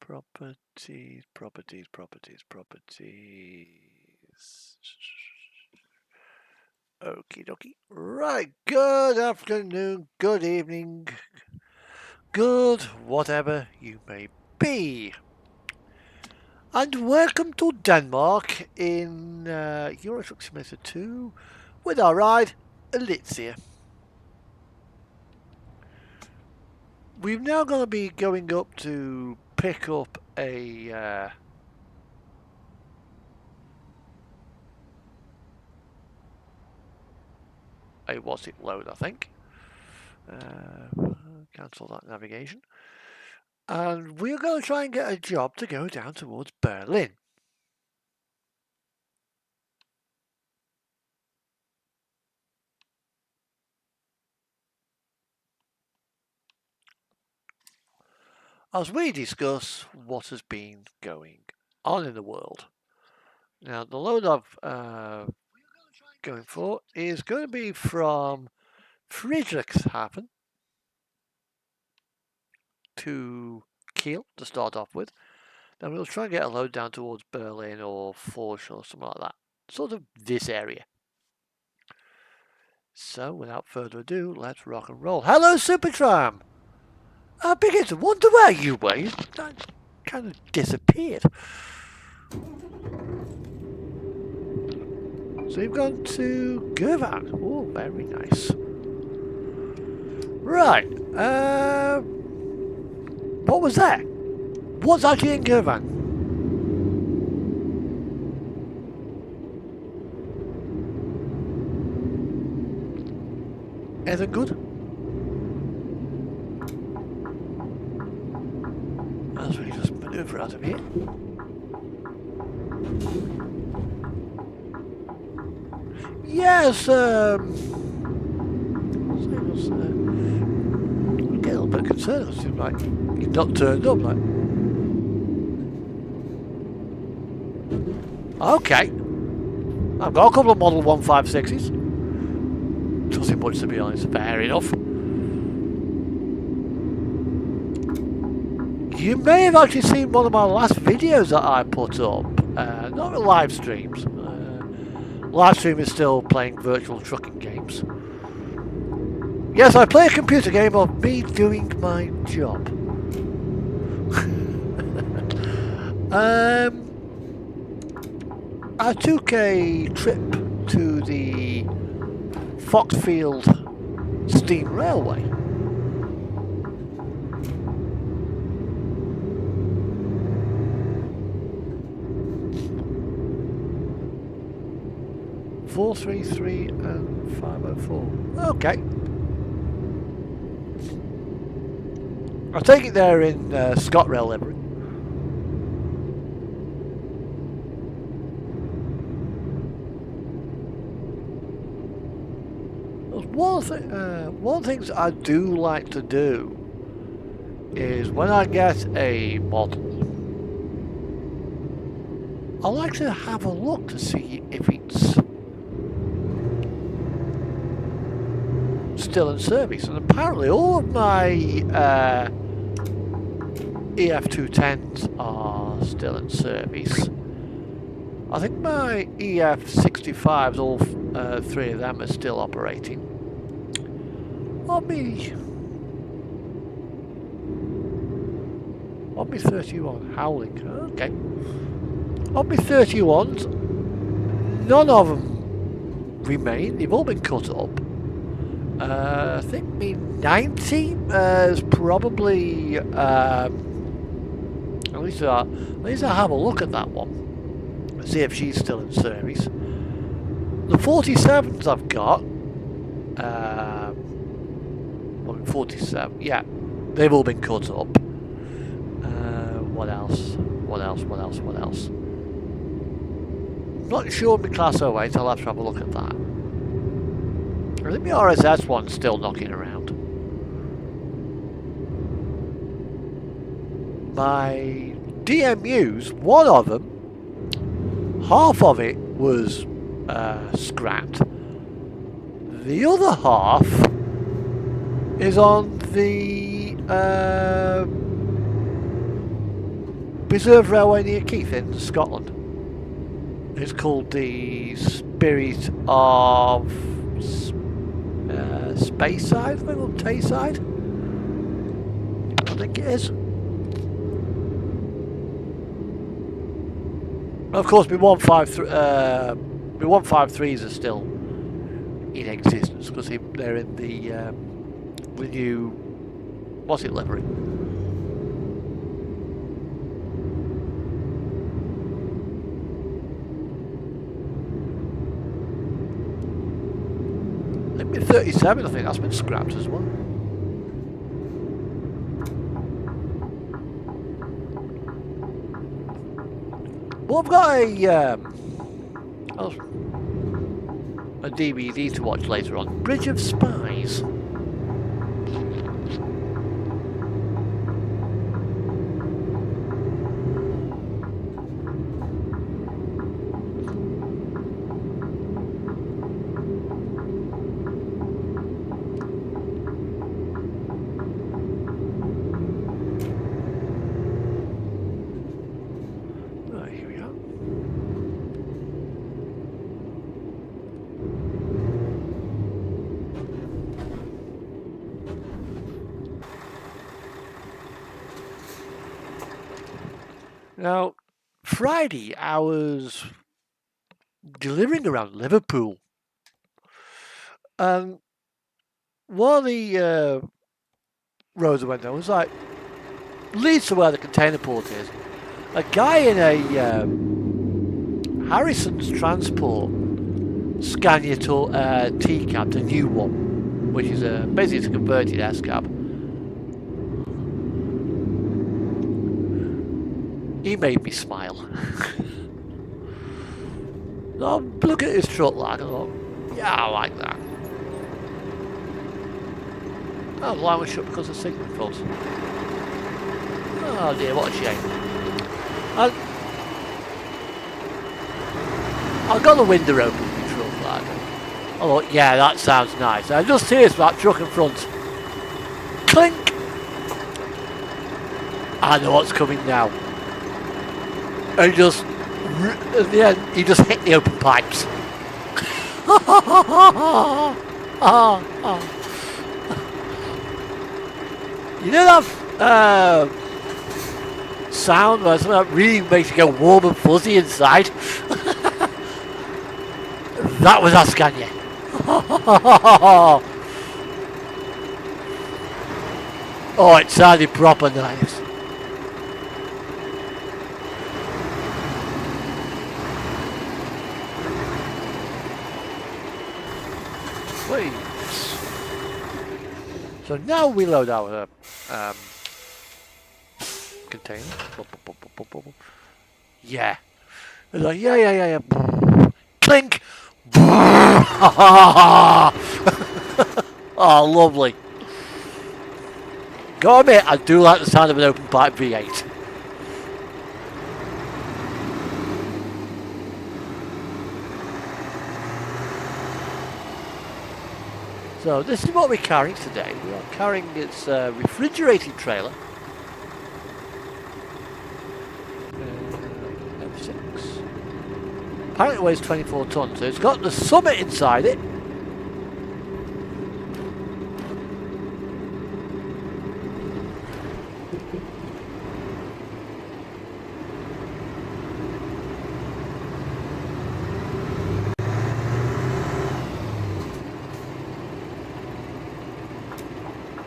Properties. Okie dokie. Right, good afternoon, good evening, good whatever you may be. And welcome to Denmark in Euro Truck Simulator 2 with our ride, Elixir. We're now going to be going up to pick up a what's it load, I think. Cancel that navigation. And we're going to try and get a job to go down towards Berlin. As we discuss what has been going on in the world. Now, the load of going for is going to be from Friedrichshafen to Kiel to start off with. Then we'll try and get a load down towards Berlin or Forsch or something like that. Sort of this area. So, without further ado, let's rock and roll. Hello, Supertram! I begin to wonder where you were. You kind of disappeared. So you've gone to Girvan. Oh, very nice. Right. What was that? What's actually in Girvan? Anything good? As we just manoeuvre out of here. Yes, I get a little bit concerned. It seems like you've not turned up, like. Okay. I've got a couple of Model 156s. Doesn't much, to be honest. Fair enough. You may have actually seen one of my last videos that I put up. Not live streams. Live stream is still playing virtual trucking games. Yes, I play a computer game of me doing my job. I took a trip to the Foxfield Steam Railway. .433 and 504. Okay. I'll take it there in ScotRail livery. One of the things I do like to do is when I get a model, I like to have a look to see if it's still in service, and apparently all of my EF210s are still in service. I think my EF65s, all three of them are still operating. On me 31 Howling, okay. On me 31s, none of them remain, they've all been cut up. I think me 90 is probably at least I have a look at that one and see if she's still in service. The 47s I've got 47, yeah, they've all been cut up. What else? Not sure my class 08, I'll have to have a look at that. I think the RSS one's still knocking around. My DMUs, one of them, half of it was scrapped. The other half is on the preserve railway near Keith in Scotland. It's called the Spirit of Speyside, maybe on Tayside. I think it is. Of course, my 153s are still in existence because they're in the new, what's it, livery. I think 37, I think that's been scrapped as well. Well, I've got a DVD to watch later on. Bridge of Spies. Now, Friday I was delivering around Liverpool. And one of the roads I went down was like, leads to where the container port is. A guy in a Harrison's Transport Scania T-cab, the new one, which is basically a converted S-cab. He made me smile. I'm looking at his truck like, I thought, yeah, I like that. Oh, the line was shut because of signal faults. Oh dear, what a shame. I got the window open with my truck like. I thought, yeah, that sounds nice. I just hear that truck in front. Clink! I know what's coming now. And just, at the end, he just hit the open pipes. You know that sound where something that really makes you go warm and fuzzy inside? That was our Scania. Oh, it sounded proper nice. Wait. So now we load our container. Yeah. It's like, yeah. Clink! Oh, lovely. Go admit, I do like the sound of an open pipe V8. So this is what we're carrying today. We are carrying its refrigerated trailer. F6. Apparently it weighs 24 tons, so it's got the Summit inside it.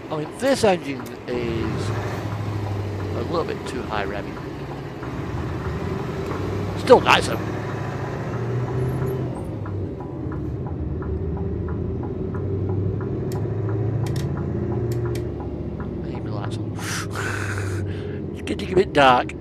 I mean, this engine is a little bit too high revving. Still nice though. I need my lights on. It's getting a bit dark.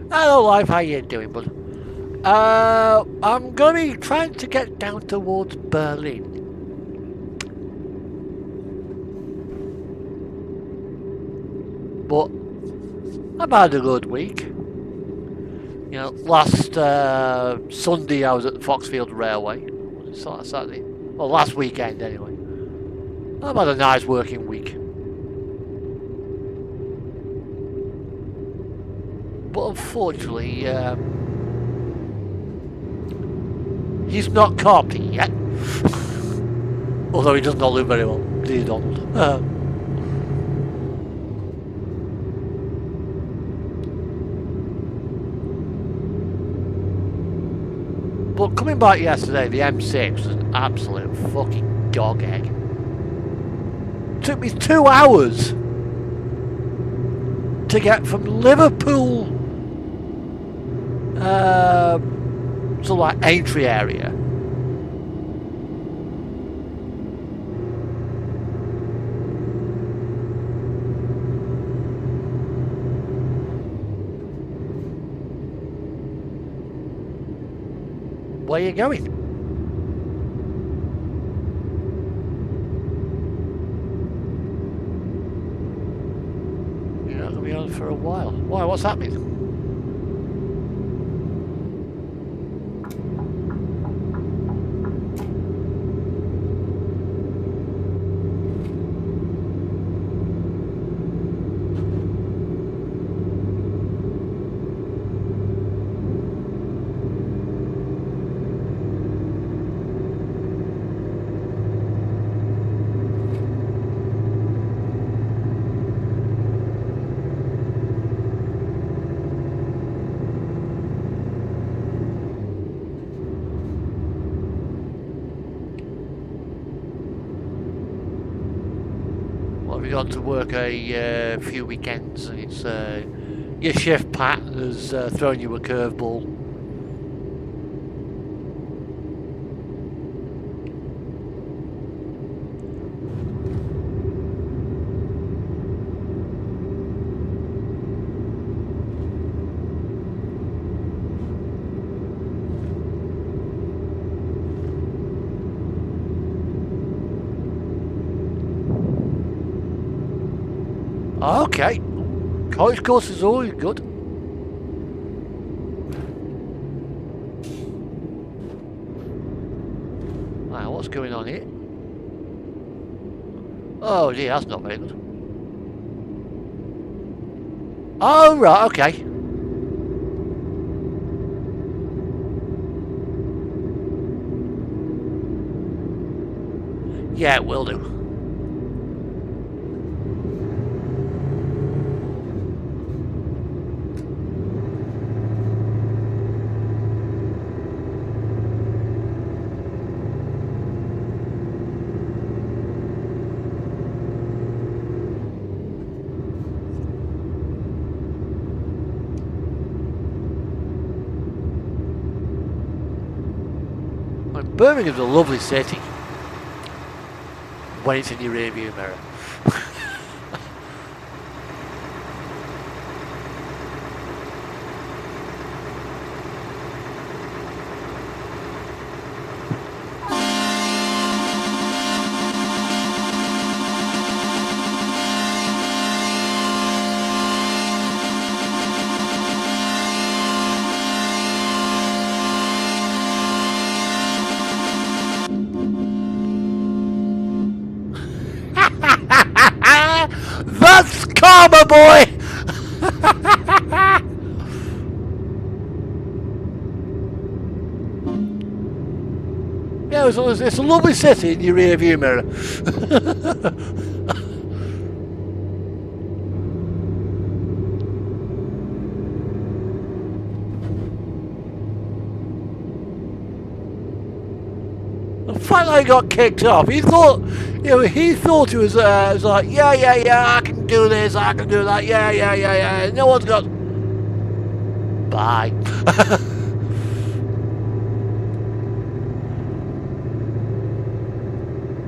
Hello, life. How you doing, bud? I'm going to be trying to get down towards Berlin. But I've had a good week. You know, last Sunday I was at the Foxfield Railway. Was it Saturday? Well, last weekend anyway. I've had a nice working week. But unfortunately, he's not carpet yet. Although he does not look very well, dear Donald. But coming back yesterday, the M6 was an absolute fucking dog egg. It took me 2 hours to get from Liverpool to like Aintree area. Where are you going? You're not going to be on for a while. Why? What's happening? We've gone to work a few weekends, and it's your shift pattern has thrown you a curveball. Okay, college course is always good. Wow, what's going on here? Oh dear, that's not very good. Oh right, okay. Yeah, it will do. Birmingham's a lovely city when it's in your rearview mirror. That's karma, boy! Yeah, it's a lovely city in your rear view mirror. The fact that he got kicked off, he thought, he thought it was like, yeah, I can do this, I can do that, yeah. No one's got. Bye.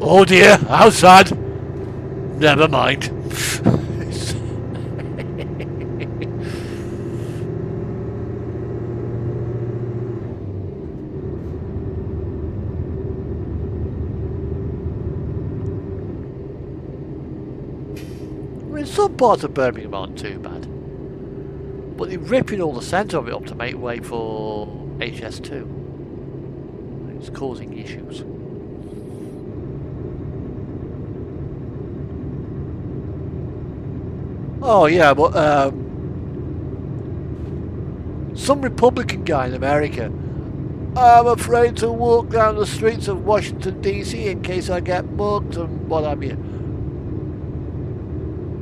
Oh dear, how sad. Never mind. Some parts of Birmingham aren't too bad. But they're ripping all the centre of it up to make way for HS2. It's causing issues. Oh yeah, but some Republican guy in America, I'm afraid to walk down the streets of Washington DC in case I get mugged and what have you.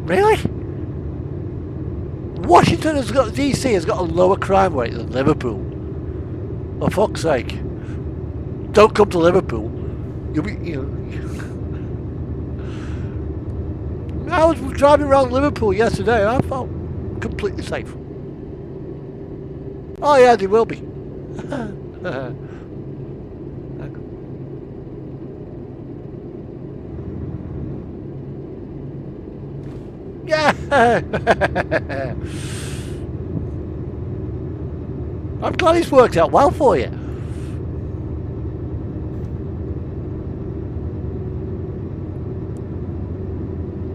Really? Washington has got, DC has got a lower crime rate than Liverpool. For fuck's sake. Don't come to Liverpool. You'll be, you know. I was driving around Liverpool yesterday and I felt completely safe. Oh yeah, they will be. Yeah. I'm glad it's worked out well for you.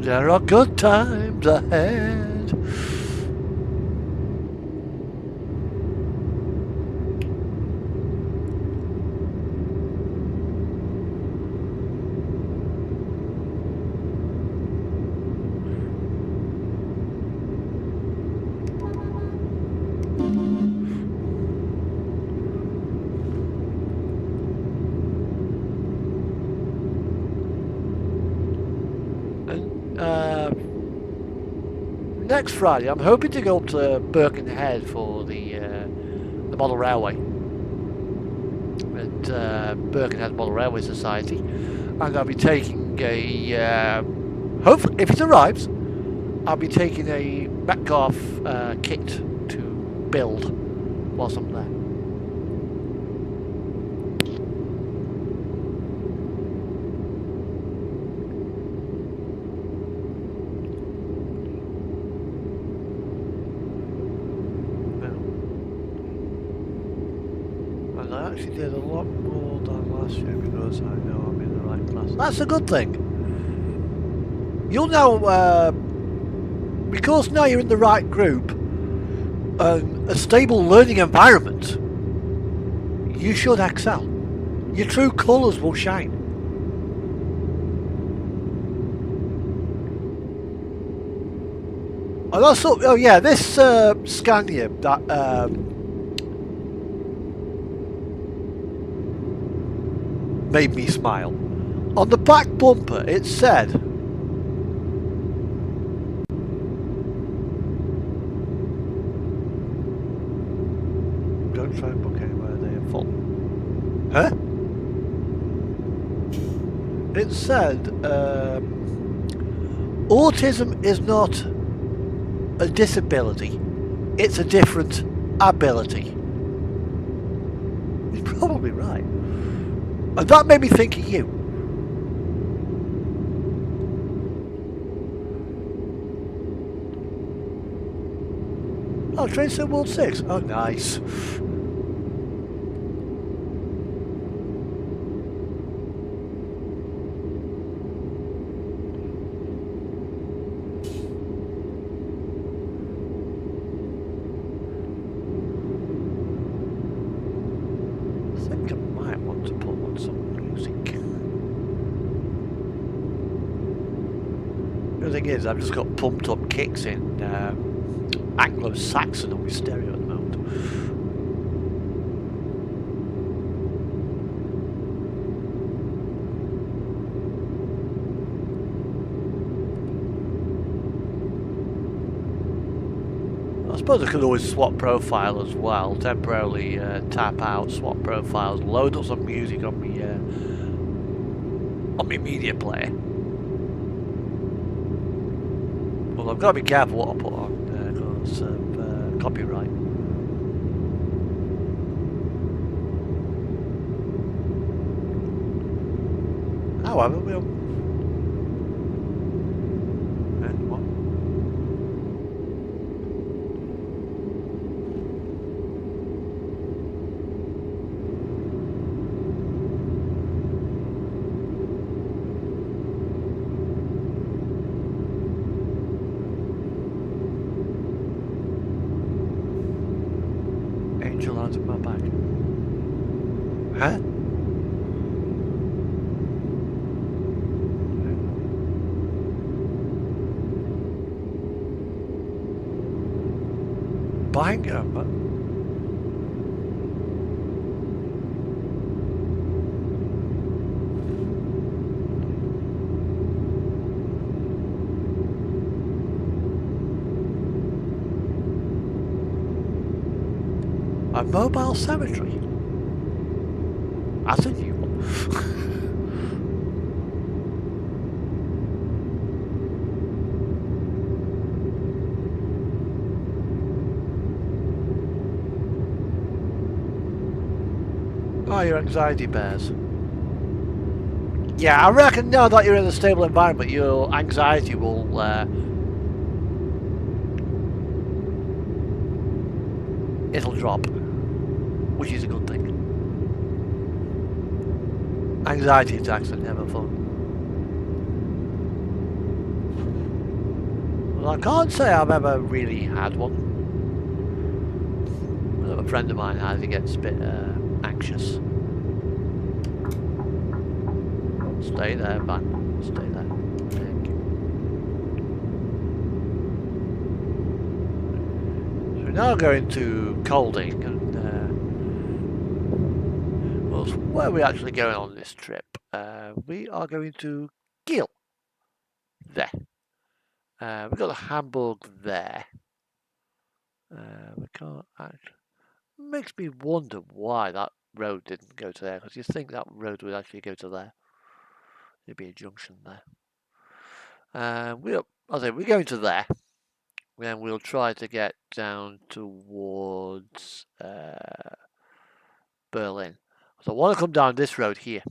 There are good times ahead. Next Friday, I'm hoping to go up to Birkenhead for the Model Railway at Birkenhead Model Railway Society, and I'll be taking a hopefully, if it arrives, I'll be taking a Metcalfe kit to build whilst I'm there. Actually did a lot more than last year because I know I'm in the right class. That's a good thing. You'll now, because now you're in the right group, a stable learning environment, you should excel. Your true colours will shine. And also, oh yeah, this Scania that made me smile. On the back bumper it said, don't try and book anywhere they are full. Huh? It said autism is not a disability, it's a different ability. He's probably right. And that made me think of you. Oh, Train Sim World 6. Oh, nice. The thing is, I've just got pumped up kicks in Anglo-Saxon on my stereo at the moment. I suppose I could always swap profile as well, temporarily tap out, swap profiles, load up some music on my media player. Well, I've got to be careful what I put on because of copyright. However, we'll... electrolyzer my back. Huh? Banger, man. A mobile cemetery. That's a new one. Oh, your anxiety bears. Yeah, I reckon now that you're in a stable environment, your anxiety will it'll drop, which is a good thing. Anxiety attacks are never fun. Well, I can't say I've ever really had one. A friend of mine has, he gets a bit anxious. Stay there, man. Stay there. Thank you. So we're now going to Colding, and well, where are we actually going on this trip? We are going to Kiel. There. We've got the Hamburg there. We can't actually. Makes me wonder why that road didn't go to there, because you think that road would actually go to there. There'd be a junction there. We're going to there. Then we'll try to get down towards Berlin. So I want to come down this road here.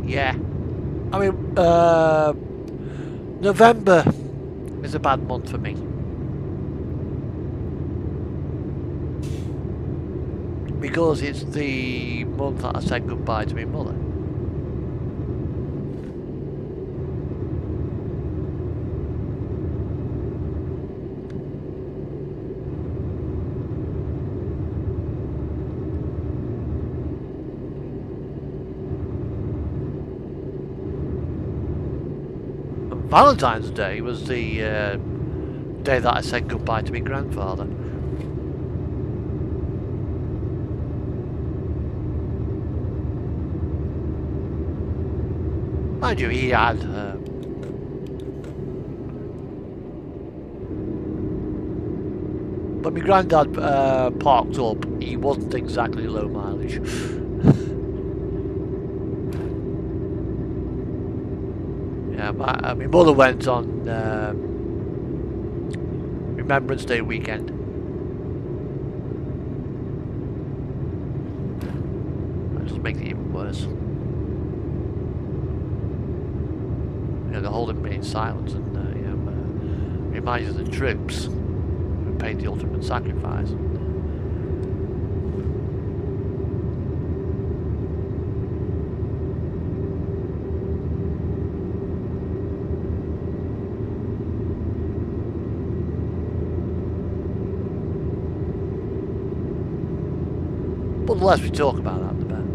Yeah, I mean, November is a bad month for me. Because it's the month that I said goodbye to my mother. Valentine's Day was the day that I said goodbye to my grandfather. Mind you, he had when my granddad parked up, he wasn't exactly low mileage. Yeah, my mother went on Remembrance Day weekend. That just makes it even worse. You know, they're holding me in silence and reminds you of the troops who paid the ultimate sacrifice. But the less we talk about that, the better.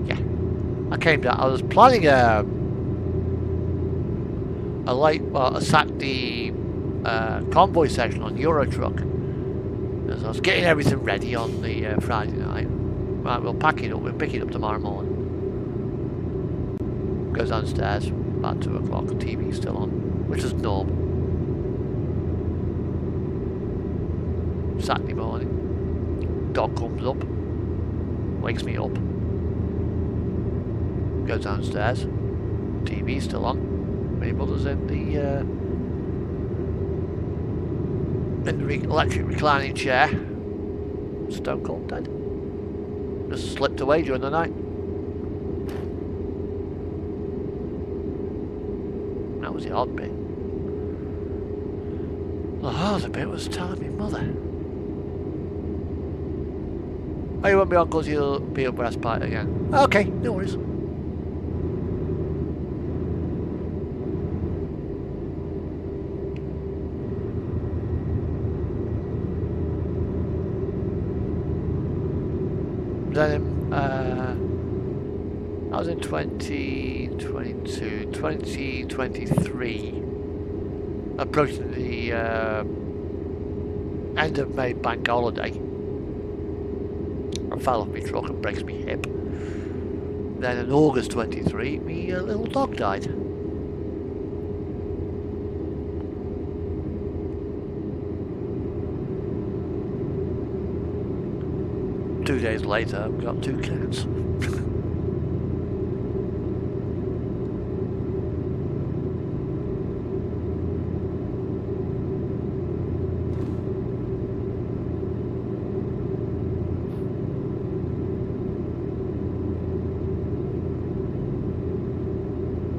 Yeah, I came down. I was planning a Saturday convoy session on Eurotruck. As I was getting everything ready on the Friday night. Right, we'll pack it up. We'll pick it up tomorrow morning. Goes downstairs about 2 o'clock. The TV's still on, which is normal. Saturday morning. Dog comes up, wakes me up, goes downstairs. TV's still on. My mother's in the electric reclining chair. Stone cold dead. Just slipped away during the night. That was the odd bit. The other bit was telling me mother. Oh, you won't be on because you'll be a breastplate again. Okay, no worries. Then I was in 2022, 2023, approaching the end of May bank holiday. I fell off my truck and breaks my hip. Then in August 23, my little dog died. Two days later, I've got two cats.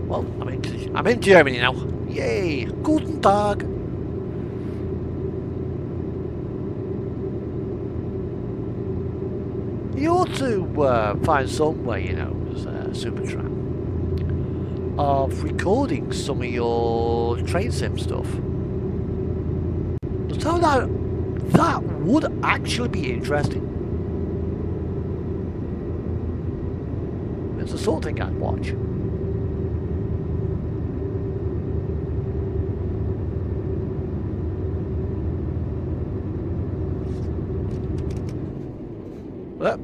Well, I'm in Germany now. Yay! Guten Tag! You ought to find some way, you know, as Supertramp, of recording some of your train sim stuff. So that would actually be interesting. It's the sort of thing I'd watch. Well,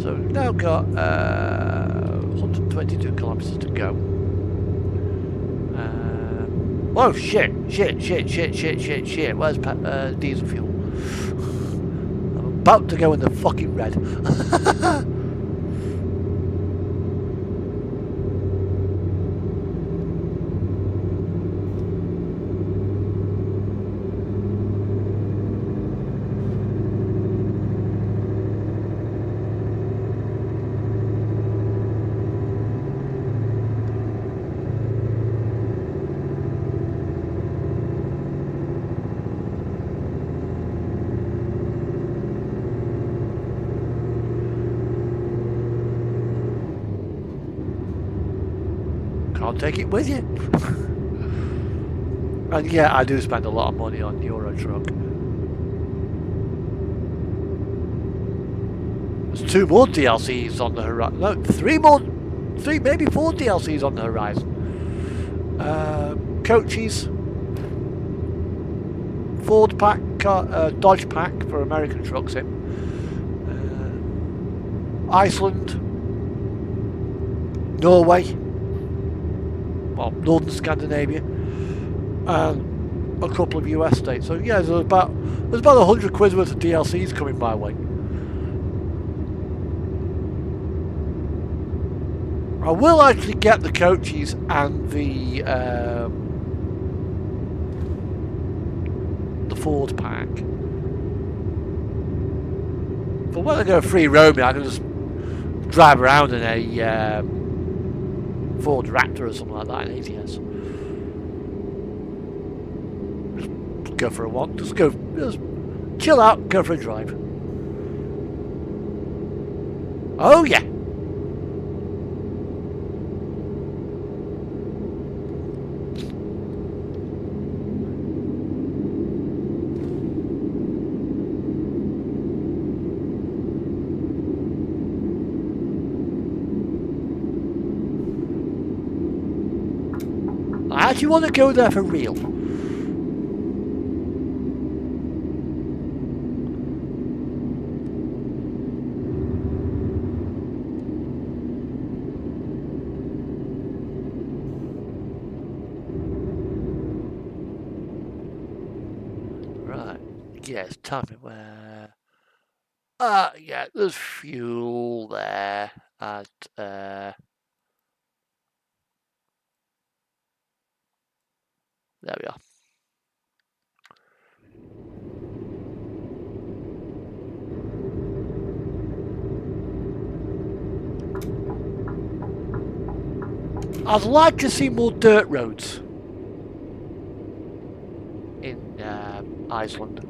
so we've now got 122 kilometers to go. Oh shit! Where's diesel fuel? I'm about to go in the fucking red. Can't take it with you. And yeah, I do spend a lot of money on Euro Truck. There's 2 more DLCs on the horizon. No, 3 more, maybe 4 DLCs on the horizon. Coaches, Ford pack, Dodge pack for American Truck Sim, Iceland, Norway, well, Northern Scandinavia, and a couple of US states. So yeah, there's about 100 quid worth of DLCs coming my way. I will actually get the coaches and the Ford pack. But when I go free roaming, I can just drive around in a Ford Raptor or something like that in ATS. Just go for a walk. Just chill out, go for a drive. Oh yeah. I actually want to go there for real. Yes, tell me where. Yeah, there's fuel there. And, there we are. I'd like to see more dirt roads in Iceland.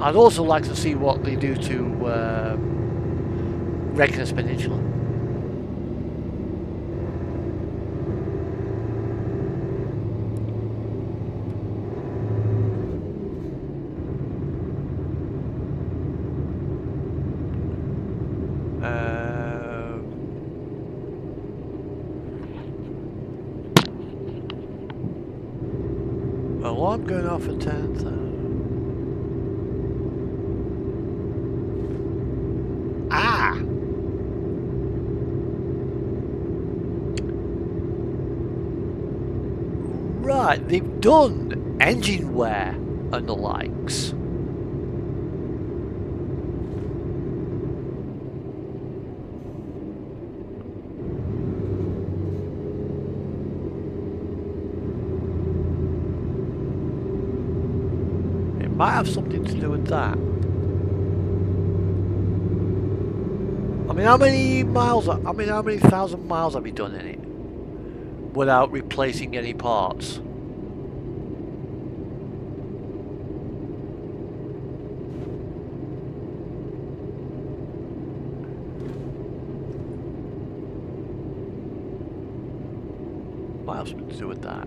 I'd also like to see what they do to Reykjanes Peninsula. Well, I'm going off at 10th. Right, they've done engine wear and the likes. It might have something to do with that. I mean, how many thousand miles have you done in it without replacing any parts? Might have something to do with that.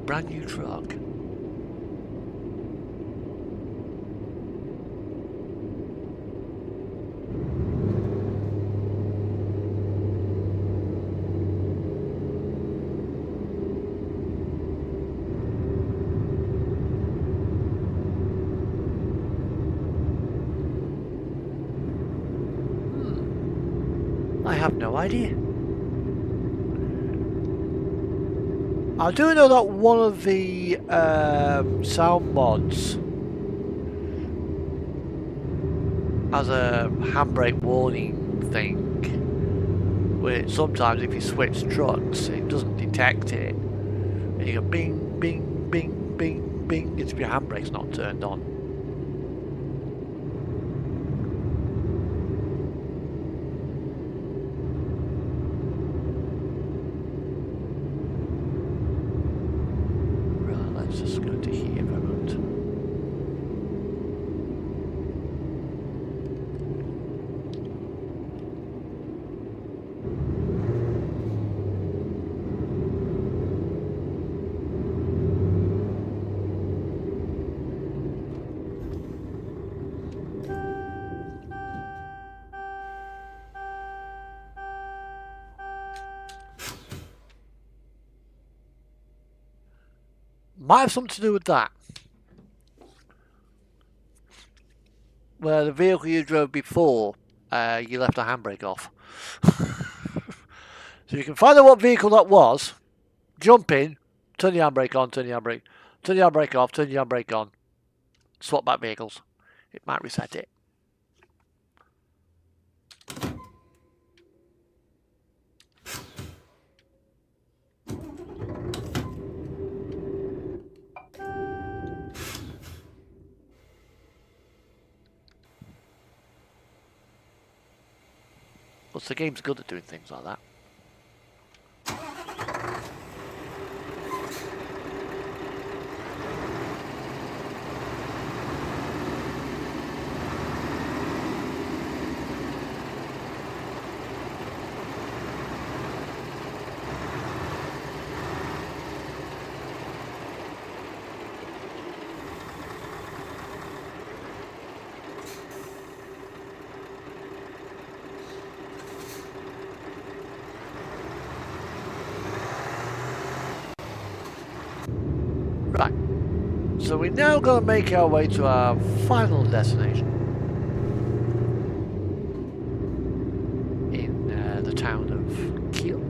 Brand new truck. I have no idea. I do know that one of the sound mods has a handbrake warning thing, where sometimes if you switch trucks it doesn't detect it, and you go bing, bing, bing, bing, bing, it's if your handbrake's not turned on. Might have something to do with that. Where the vehicle you drove before, you left the handbrake off. So you can find out what vehicle that was, jump in, turn the handbrake on, turn the handbrake off, turn the handbrake on. Swap back vehicles. it might reset it. But the game's good at doing things like that. Right, so we're now going to make our way to our final destination in the town of Kiel.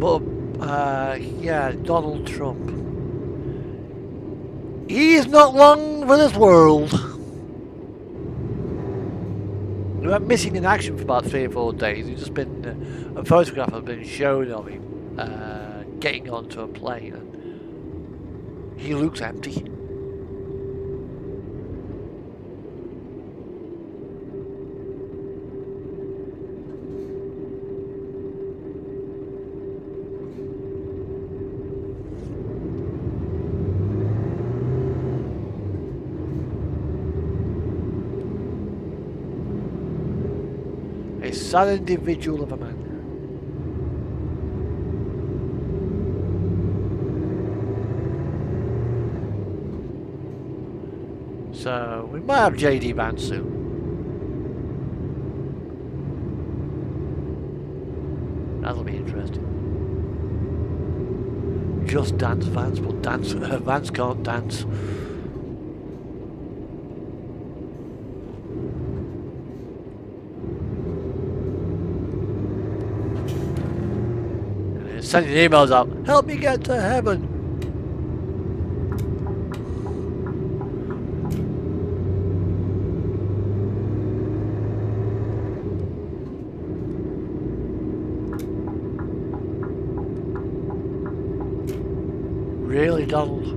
But, yeah, Donald Trump. He's not long for this world. We went missing in action for about 3 or 4 days. He's just been, a photograph has been shown of him getting onto a plane. And he looks empty. A sad individual of a man. So we might have JD Vance soon. That'll be interesting. Just Dance Vance, but Vance can't dance. Sending emails out, help me get to heaven. Really, Donald?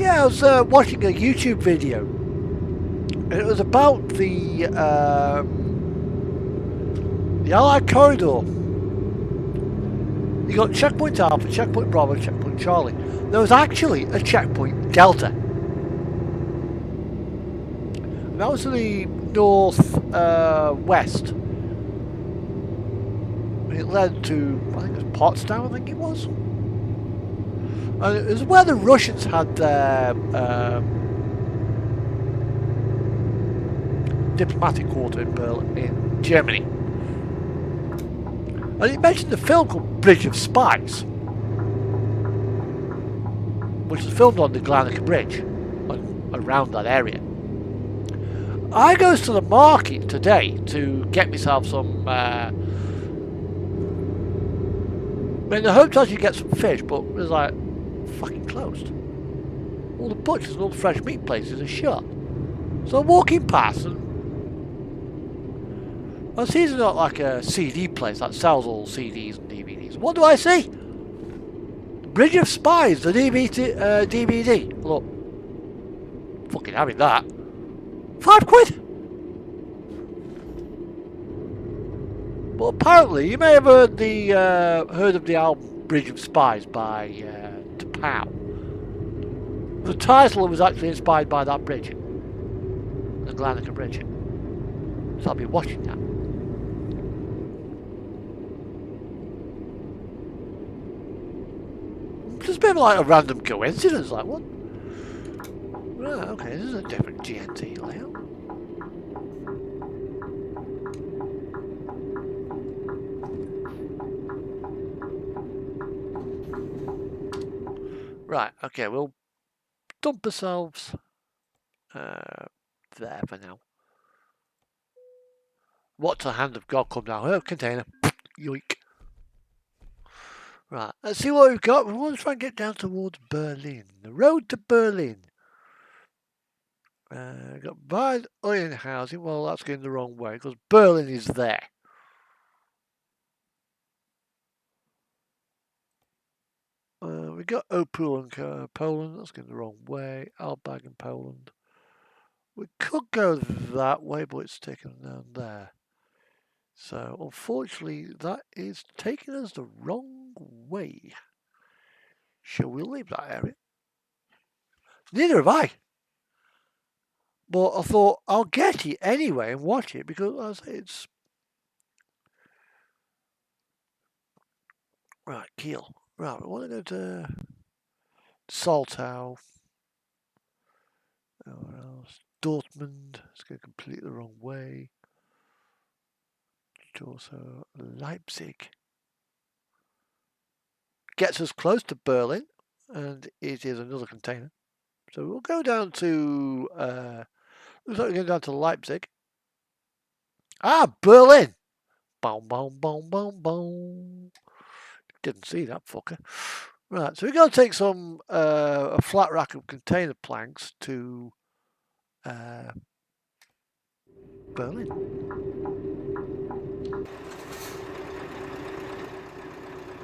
I was watching a YouTube video, and it was about the Allied Corridor. You got Checkpoint Alpha, Checkpoint Bravo, Checkpoint Charlie. There was actually a Checkpoint Delta. And that was to the north west. It led to, I think it was Potsdam, I think it was. And it was where the Russians had their diplomatic quarter in Germany. And it mentioned a film called Bridge of Spies, which was filmed on the Glarnica Bridge, around that area. I goes to the market today to get myself some, in the hope to actually get some fish, but it was like, fucking closed. All the butchers and all the fresh meat places are shut. So I'm walking past and I see it's not like a CD place that sells all CDs and DVDs. What do I see? Bridge of Spies, the DVD. Look, fucking having that. £5. But apparently, you may have heard of the album Bridge of Spies by Pow. The title was actually inspired by that bridge, the Glenacha Bridge. So I'll be watching that. Just a bit like a random coincidence, like what? Right, okay, this is a different GNT layout. Right, okay, we'll dump ourselves there for now. What's the hand of God come down? Oh, container. Yoink. Right, let's see what we've got. We want to try and get down towards Berlin. The road to Berlin. Got Bad Iron Housing. Well, that's going the wrong way because Berlin is there. We got Opel in Poland. That's going the wrong way. Albag in Poland. We could go that way, but it's taken down there. So, unfortunately, that is taking us the wrong way. Shall we leave that area? Neither have I. But I thought I'll get it anyway and watch it because it's... Right, Kiel. Right, we want to go to Saltau. Where else? Dortmund. It's going completely the wrong way. Also Leipzig. Gets us close to Berlin, and it is another container. So we'll go down to looks like we're going down to Leipzig. Ah, Berlin! Boom, boom, boom, boom, boom. Didn't see that fucker. Right, so we're going to take some a flat rack of container planks to Berlin.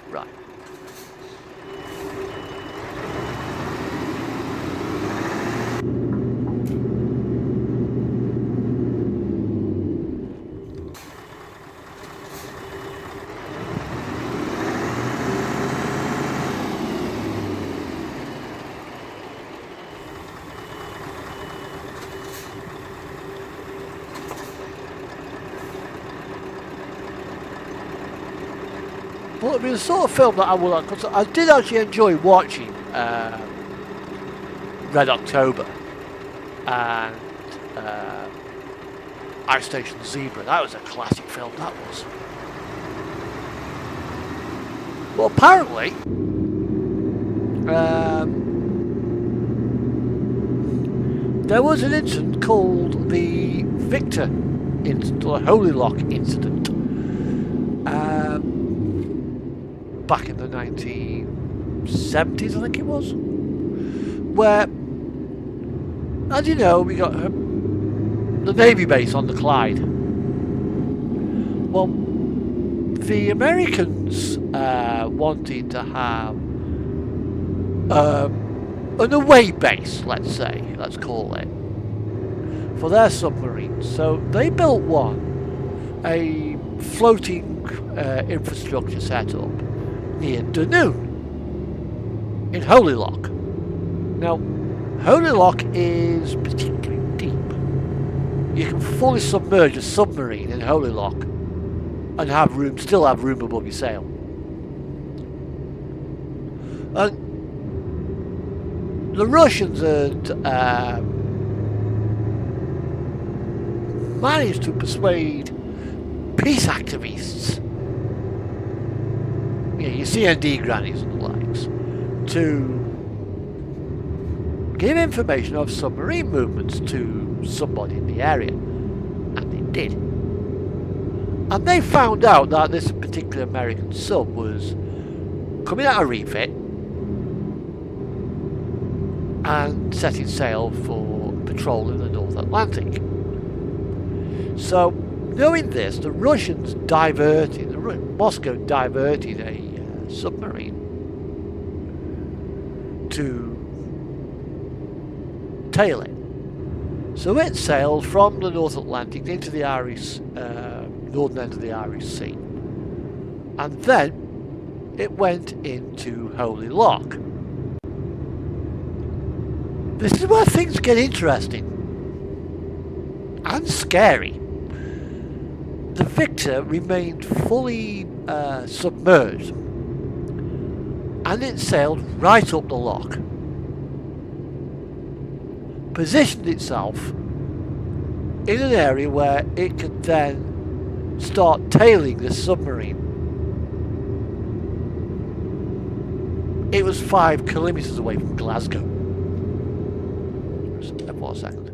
Right. Well, it'd be the sort of film that I would like, because I did actually enjoy watching Red October and Ice Station Zebra. That was a classic film, that was. Well, apparently, there was an incident called the Victor incident, or the Holy Lock incident. Back in the 1970s, I think it was, where, as you know, we got the Navy base on the Clyde. Well, the Americans wanted to have an away base, let's call it, for their submarines. So they built a floating infrastructure setup near Dunoon in Holy Lock. Now, Holy Lock is particularly deep. You can fully submerge a submarine in Holy Lock and still have room above your sail. And the Russians had managed to persuade peace activists, your CND grannies and the likes, to give information of submarine movements to somebody in the area, and they did. And they found out that this particular American sub was coming out of refit and setting sail for patrol in the North Atlantic. So, knowing this, the Russians Moscow diverted a submarine to tail it. So it sailed from the North Atlantic into the Irish, northern end of the Irish Sea. And then it went into Holy Lock. This is where things get interesting and scary. The Victor remained fully submerged, and it sailed right up the loch, positioned itself in an area where it could then start tailing the submarine. It was 5 kilometres away from Glasgow. For a second.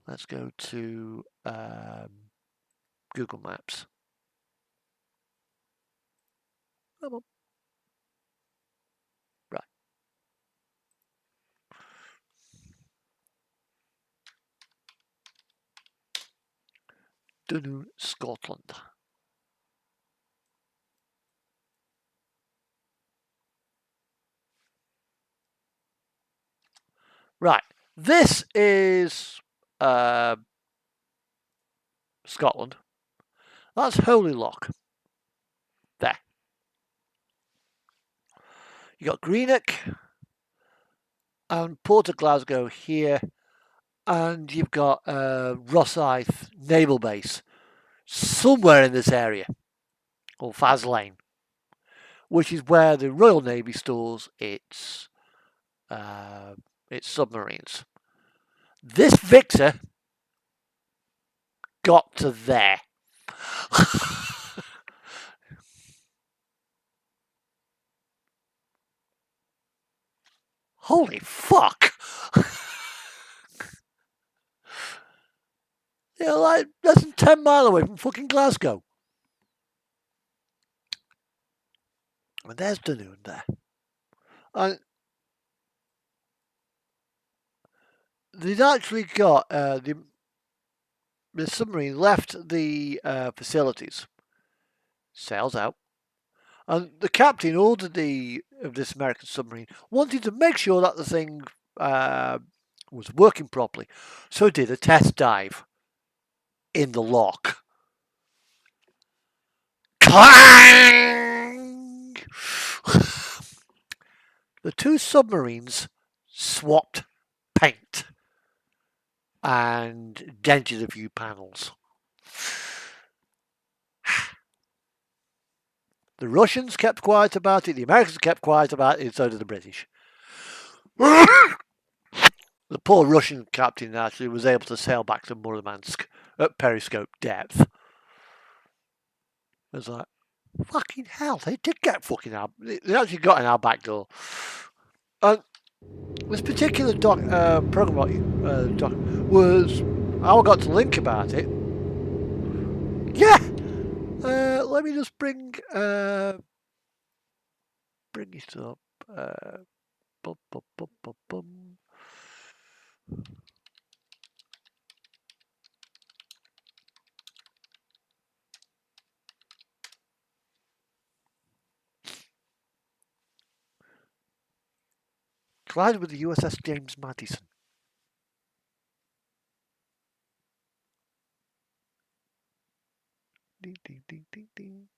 Let's go to Google Maps. Come on. Right. Dunoon, Scotland. Right. This is Scotland. That's Holy Loch. There. You got Greenock and Port of Glasgow here, and you've got Rosyth Naval Base somewhere in this area, or Faslane, which is where the Royal Navy stores its submarines. This Victor got to there. Holy fuck! They're like less than 10 miles away from fucking Glasgow. And there's Dunoon there. And they'd actually got the submarine left the facilities, sails out, and the captain ordered of this American submarine wanted to make sure that the thing was working properly, so did a test dive in the loch. Clang! The two submarines swapped paint and dented a few panels. The Russians kept quiet about it, the Americans kept quiet about it, and so did the British. The poor Russian captain actually was able to sail back to Murmansk at periscope depth. It was like, fucking hell, they did get fucking out. They actually got in our back door. And this particular program was, I got to link about it. Yeah! Let me just bring it up. Collided with the USS James Madison. Ding, ding, ding, ding, ding.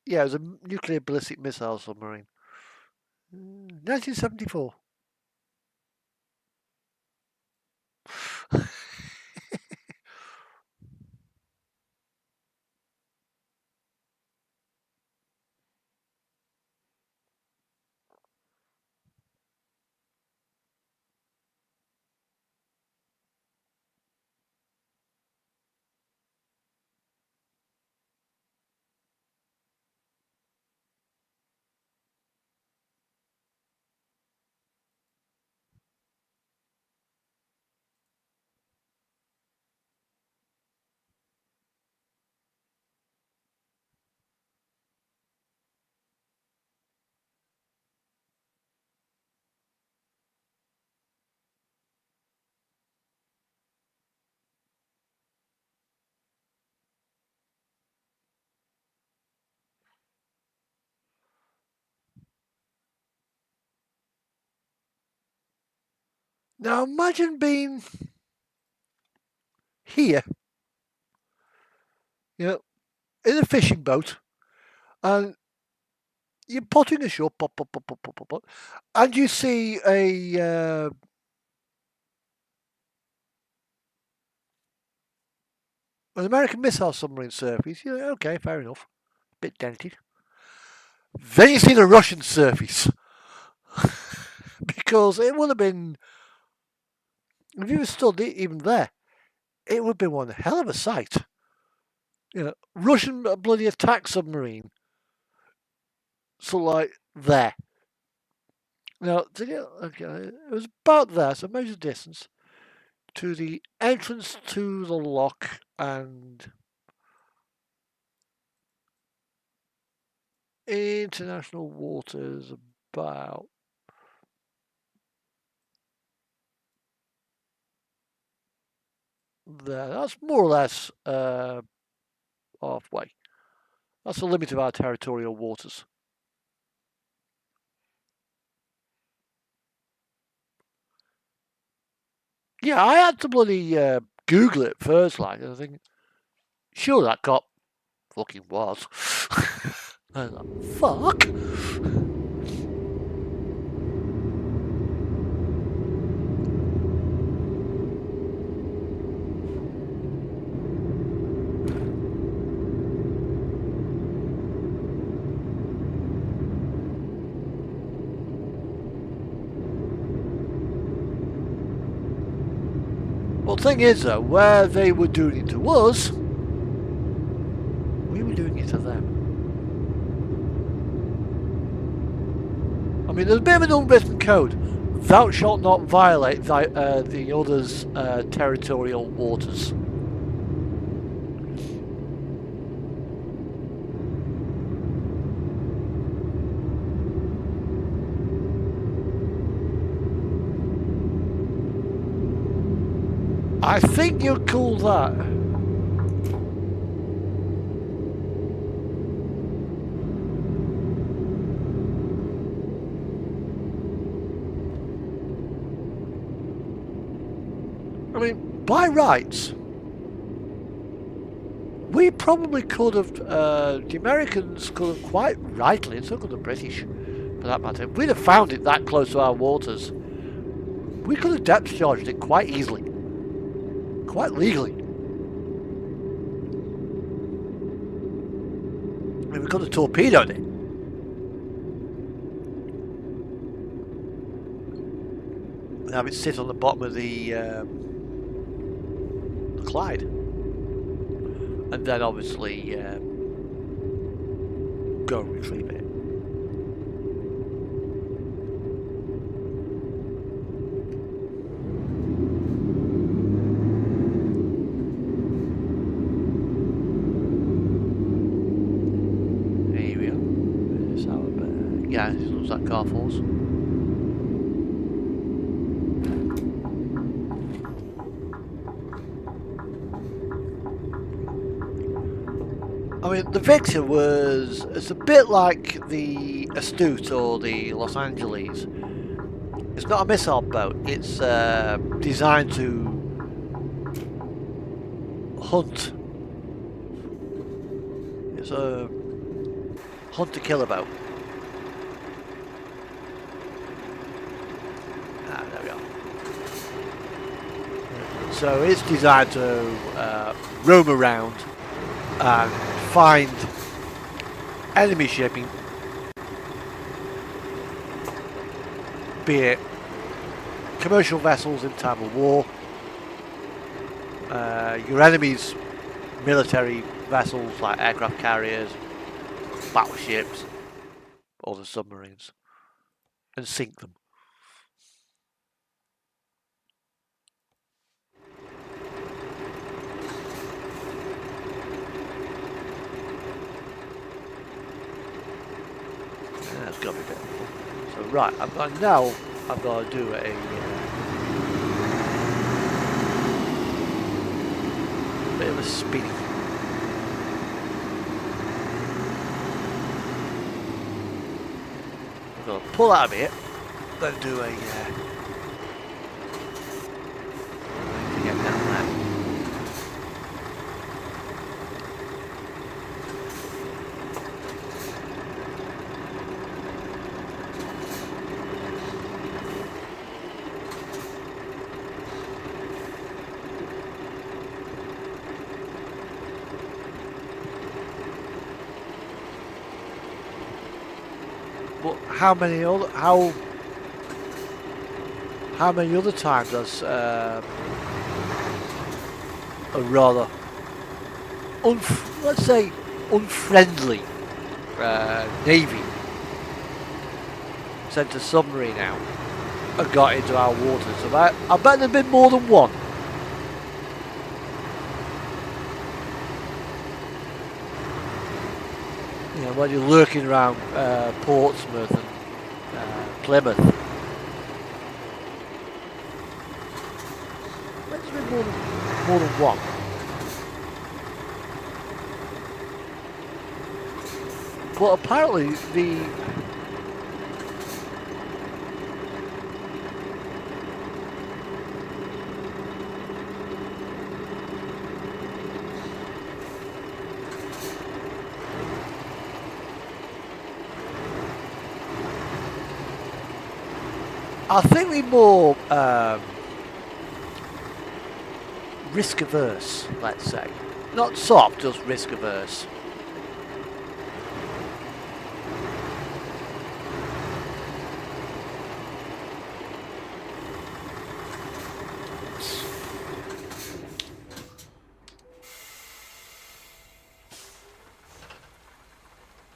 Yeah, it was a nuclear ballistic missile submarine. 1974. Now imagine being here, in a fishing boat, and you're potting ashore, pop, pop, pop, pop, pop, pop, pop, and you see an American missile submarine surface. You're like, okay, fair enough. Bit dented. Then you see the Russian surface. Because it would have been, if you were stood even there, it would have been one hell of a sight. Russian bloody attack submarine. So like there. Now, it was about there, so measure distance to the entrance to the lock and international waters about there. That's more or less halfway. That's the limit of our territorial waters. Yeah, I had to bloody Google it first, like, I think, sure that cop fucking was. I was like, fuck. Well, the thing is, though, where they were doing it to us, we were doing it to them. I mean, there's a bit of an unwritten code. Thou shalt not violate the other's territorial waters. I think you'd call that. I mean, by rights, we probably could have, the Americans could have quite rightly, and so could the British, for that matter, if we'd have found it that close to our waters, we could have depth charged it quite easily. Quite legally. I mean, we could have torpedoed it. And have it sit on the bottom of the Clyde. And then obviously go and retrieve it. Yeah, it looks like car falls. I mean, the Victor it's a bit like the Astute or the Los Angeles. It's not a missile boat, it's designed to hunt. It's a hunt-to-killer boat. So it's designed to roam around and find enemy shipping, be it commercial vessels in time of war, your enemy's military vessels like aircraft carriers, battleships, or the submarines, and sink them. That's got to be better. So right, I've got to do a bit of a spin. I've got to pull out of it, then do a to get down there. But how many other times has a rather let's say unfriendly navy sent a submarine out and got into our waters? I bet there's been more than one. You know, when you're lurking around Portsmouth and Plymouth. There's been more than one. But apparently I think we're more risk averse, let's say. Not soft, just risk averse.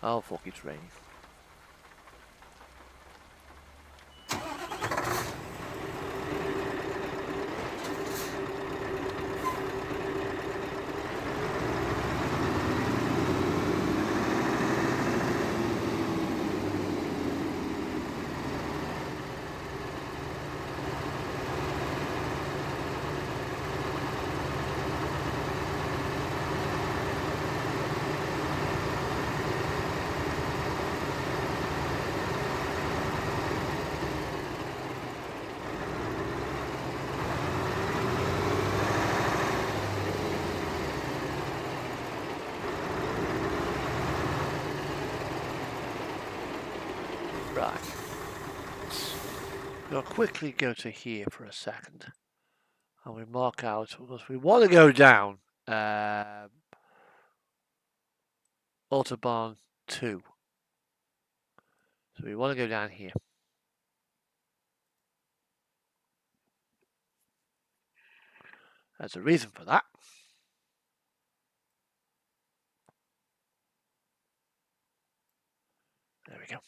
Oh fuck, it's raining. Right. We'll quickly go to here for a second. And we mark out, because we want to go down Autobahn 2. So we want to go down here. There's a reason for that. There we go.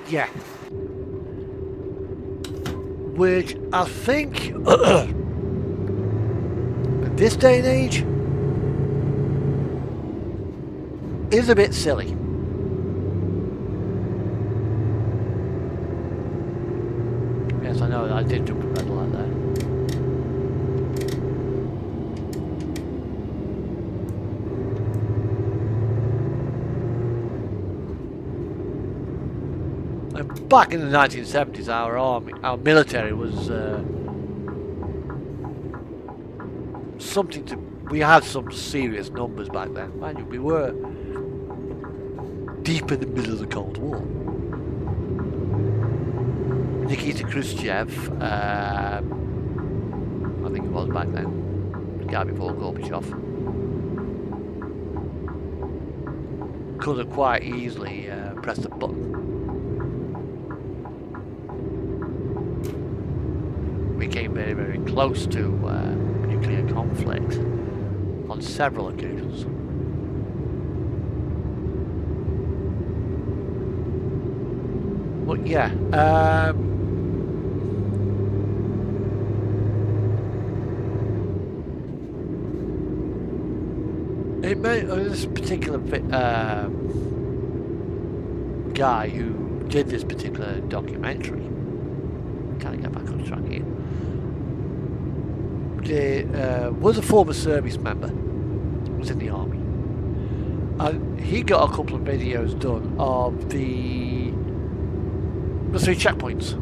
Yeah. Which I think in this day and age is a bit silly. Yes, I know, I did jump a red light there. And back in the 1970s, our military was something to. We had some serious numbers back then. Mind you, we were deep in the middle of the Cold War. Nikita Khrushchev, I think it was back then, the guy before Gorbachev, could have quite easily pressed a button. We came very, very close to nuclear conflict on several occasions. But yeah, it may, this particular guy who did this particular documentary, kind of get back on track here, was a former service member, was in the army, and he got a couple of videos done of the military checkpoints.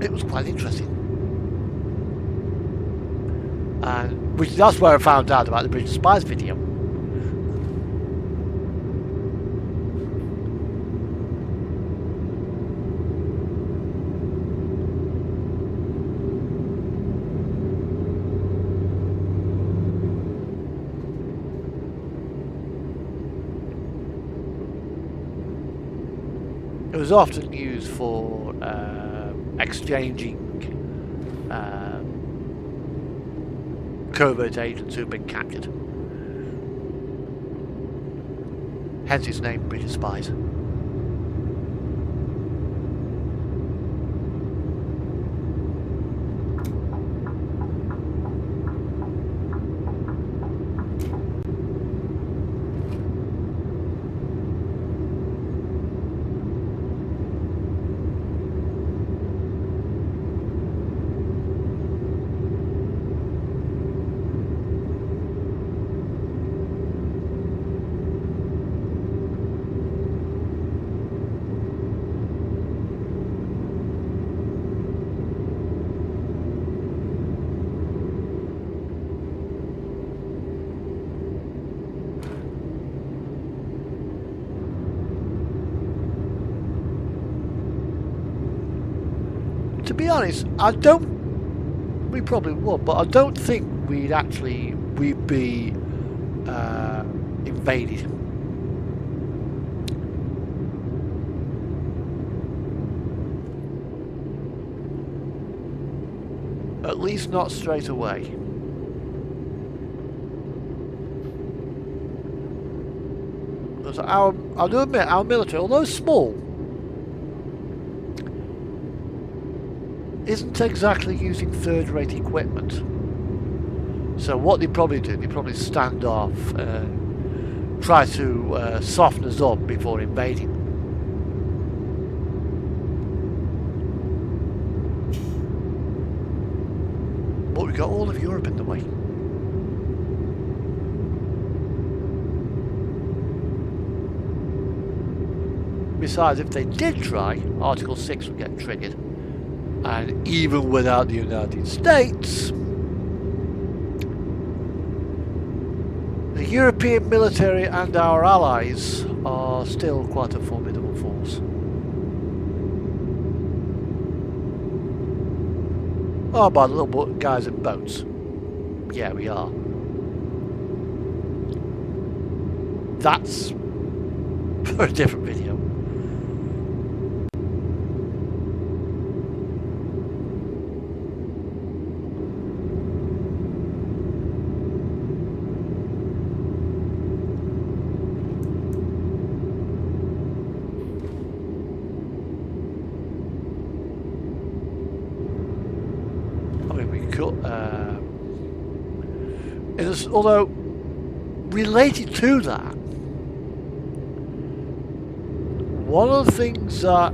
It was quite interesting, and that's where I found out about the Bridge of Spies video. It was often used for exchanging covert agents who've been captured. Hence its name, British Spies. To be honest, we probably would, but I don't think we'd be invaded. At least not straight away. Because I do admit, our military, although small, isn't exactly using third-rate equipment. So what they probably do, they probably stand off, try to soften us up before invading. But we've got all of Europe in the way. Besides, if they did try, Article 6 would get triggered. And even without the United States, the European military and our allies are still quite a formidable force. Oh, by the little guys in boats. Yeah, we are. That's for a different video. Although related to that, one of the things that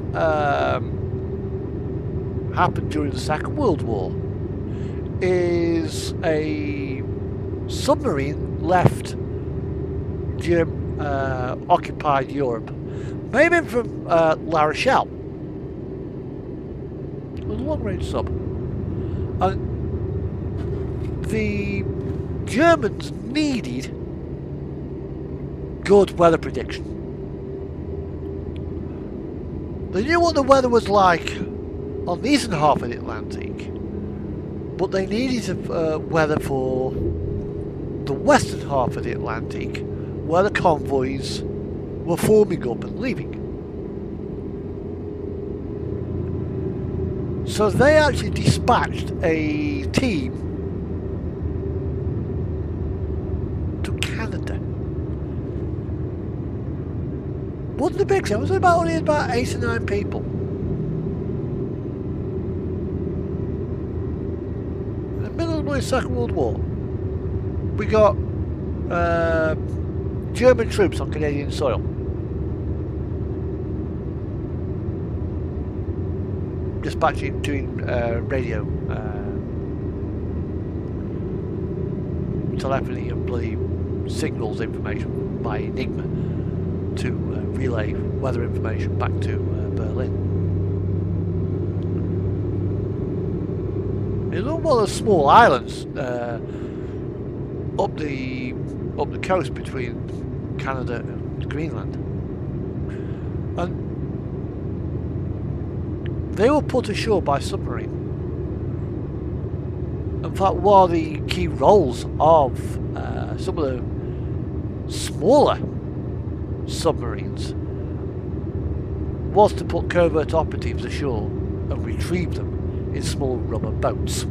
happened during the Second World War is a submarine left occupied Europe, maybe from La Rochelle. It was a long-range sub, and the Germans needed good weather prediction. They knew what the weather was like on the eastern half of the Atlantic, but they needed weather for the western half of the Atlantic, where the convoys were forming up and leaving. So they actually dispatched a team Canada. Wasn't a big team, it was only about 8 or 9 people. In the middle of the Second World War, we got German troops on Canadian soil. Dispatching, doing radio, telephony and bloody signals information by Enigma to relay weather information back to Berlin. It's on one of the small islands up the coast between Canada and Greenland, and they were put ashore by submarine. In fact, one of the key roles of some of the smaller submarines was to put covert operatives ashore and retrieve them in small rubber boats.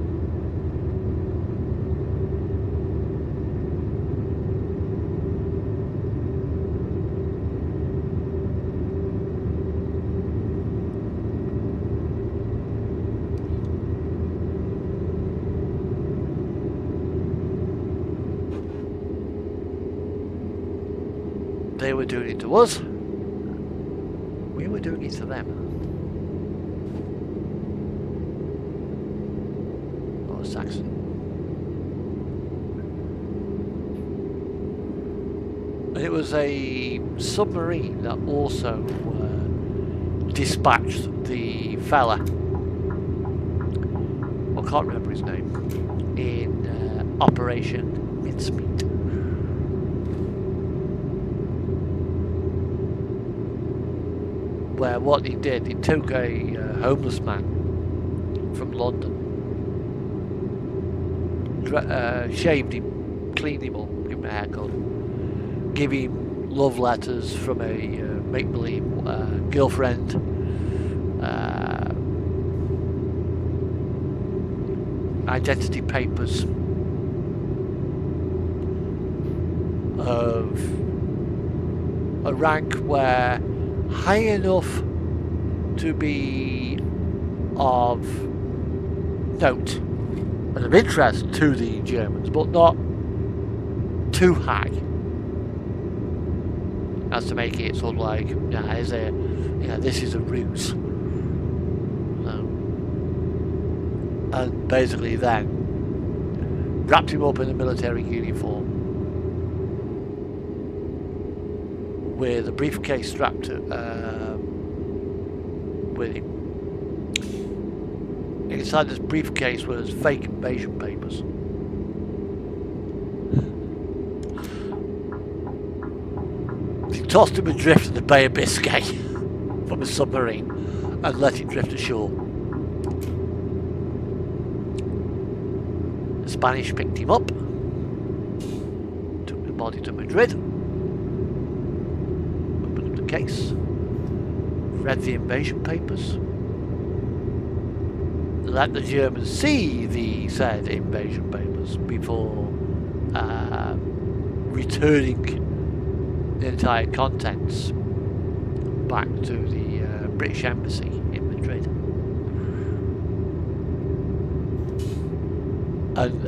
They were doing it to us. We were doing it to them. Oh, Saxon. And it was a submarine that also dispatched the fella. I can't remember his name. In Operation Mincemeat. Where what he did, he took a homeless man from London, shaved him, cleaned him up, gave him a haircut, gave him love letters from a make-believe girlfriend, identity papers of a rank where high enough to be of note and of interest to the Germans, but not too high as to make it sort of like, this is a ruse. And basically then wrapped him up in a military uniform with a briefcase strapped with him. Inside this briefcase was fake invasion papers. He tossed him adrift in the Bay of Biscay from a submarine and let it drift ashore. The Spanish picked him up, took the body to Madrid, case, read the invasion papers, let the Germans see the said invasion papers before returning the entire contents back to the British Embassy in Madrid. And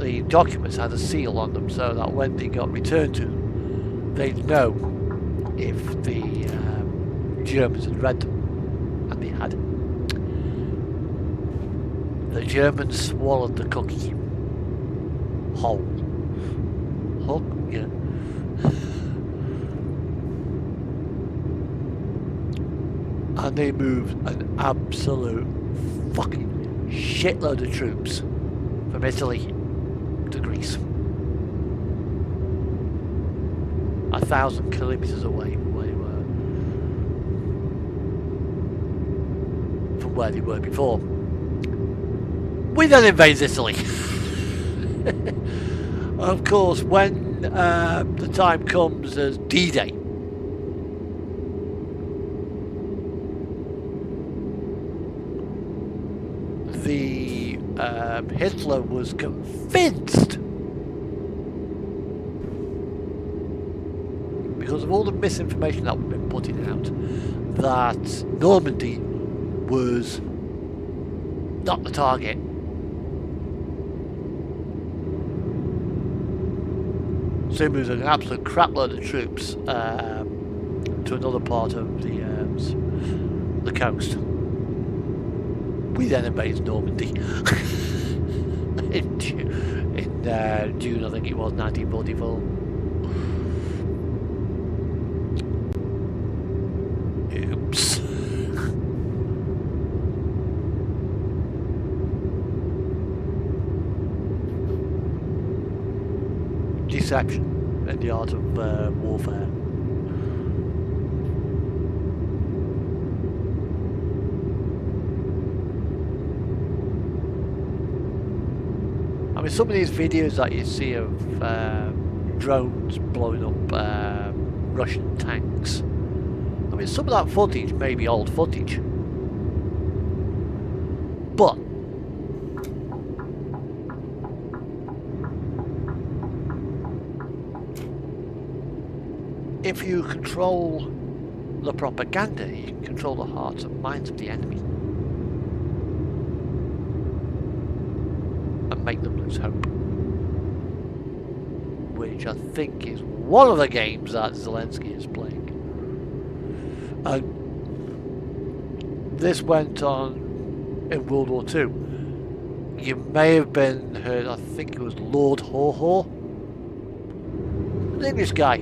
the documents had a seal on them so that when they got returned to them, they'd know if the Germans had read them, and they had. The Germans swallowed the cookie whole. Yeah. And they moved an absolute fucking shitload of troops from Italy to Greece. 1,000 kilometers away from where they were before. We then invade Italy. Of course, when the time comes as D-Day, Hitler was convinced, because of all the misinformation that we've been putting out, that Normandy was not the target. So he moves an absolute crapload of troops to another part of the coast. We then invade Normandy in June, I think it was, 1944. Oops. Deception and the art of warfare. I mean, some of these videos that you see of drones blowing up Russian tanks and I mean, some of that footage may be old footage, but if you control the propaganda, you can control the hearts and minds of the enemy and make them lose hope, which I think is one of the games that Zelensky is playing. This went on in World War II. You may have been heard, I think it was Lord Haw, an English guy,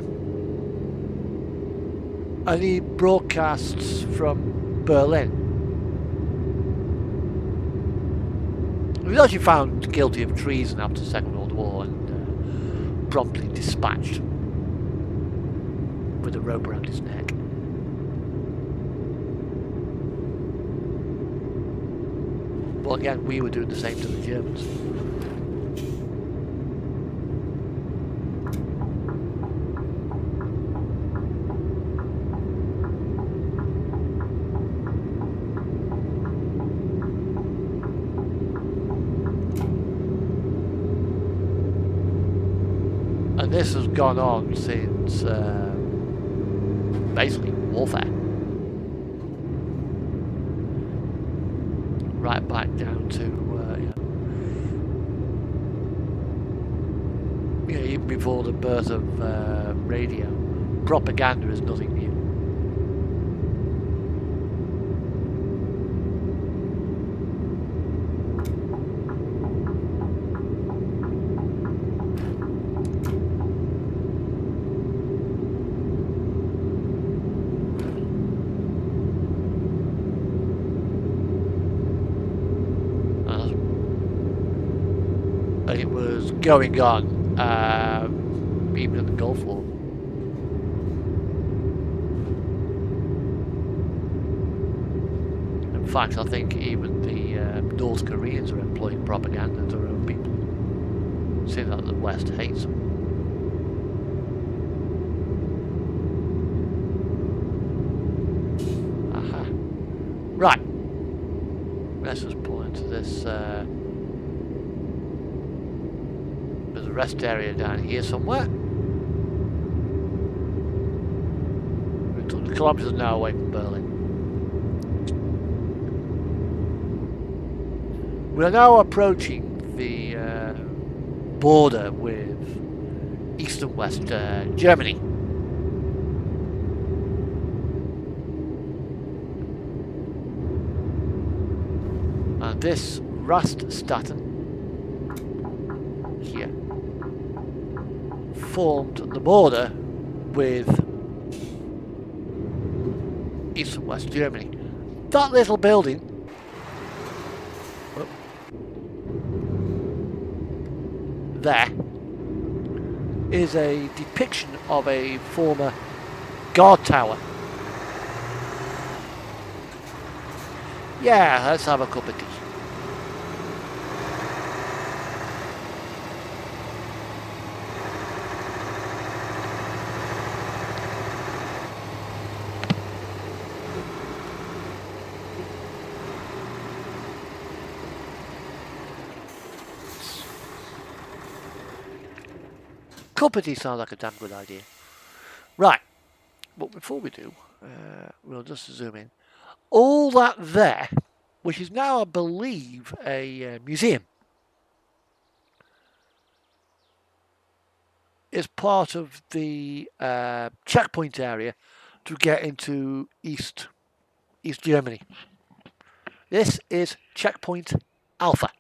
and he broadcasts from Berlin. He was actually found guilty of treason after the Second World War and promptly dispatched with a rope around his neck. Well, again, we were doing the same to the Germans. And this has gone on since basically warfare. Right back down to even before the birth of radio, propaganda is nothing new. And it was going on even in the Gulf War. In fact, I think even the North Koreans are employing propaganda to their own people, saying that the West hates them. Aha. Right. Let's just pull into this. There's a rest area down here somewhere. We're 200 kilometers now away from Berlin. We are now approaching the border with East and West Germany. And this Raststatten here formed the border with East and West Germany. That little building there is a depiction of a former guard tower. Yeah, let's have a cup of tea. Cup of tea sounds like a damn good idea. Right, but before we do, we'll just zoom in. All that there, which is now, I believe, a museum, is part of the checkpoint area to get into East Germany. This is Checkpoint Alpha.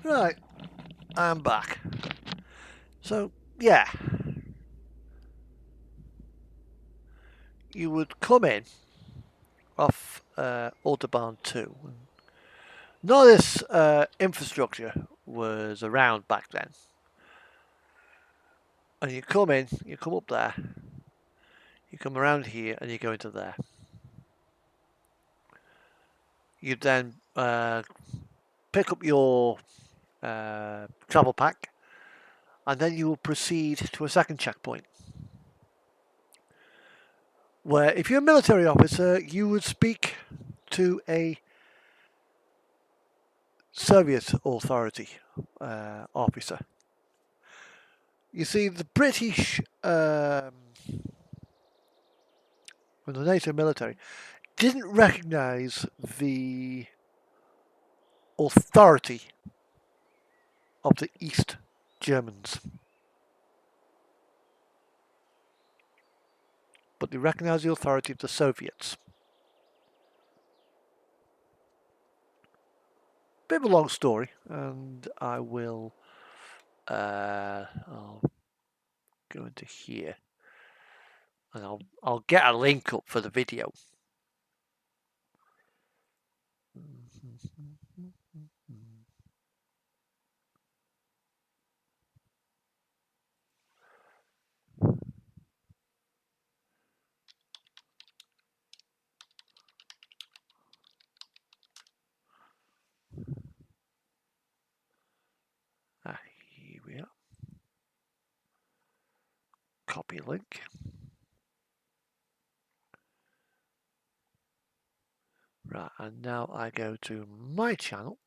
Right, I'm back. So, yeah. You would come in off Autobahn 2. None of this infrastructure was around back then. And you come in, you come up there, you come around here, and you go into there. You then pick up your travel pack, and then you will proceed to a second checkpoint. Where, if you're a military officer, you would speak to a Soviet authority officer. You see, the British, from the NATO military, didn't recognise the authority of the East Germans, but they recognised the authority of the Soviets. Bit of a long story, and I will I'll go into here, and I'll get a link up for the video. Here we are. Copy link. Right, and now I go to my channel.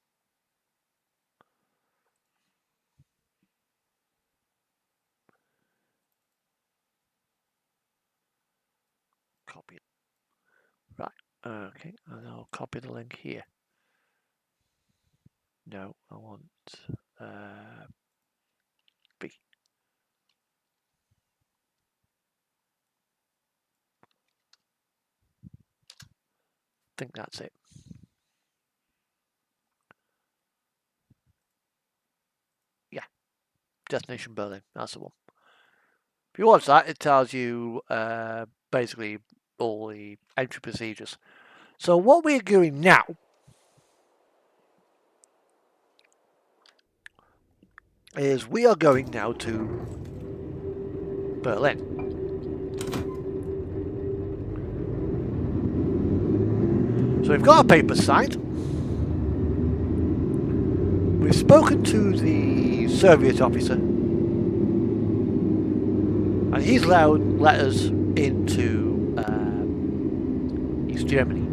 Copy. Right, okay, and I'll copy the link here. No, I want B. I think that's it. Yeah, Destination Berlin, that's the one. If you watch that, it tells you basically all the entry procedures. So what we're doing now is we are going now to Berlin. So we've got our papers signed. We've spoken to the Soviet officer, and he's allowed letters into East Germany.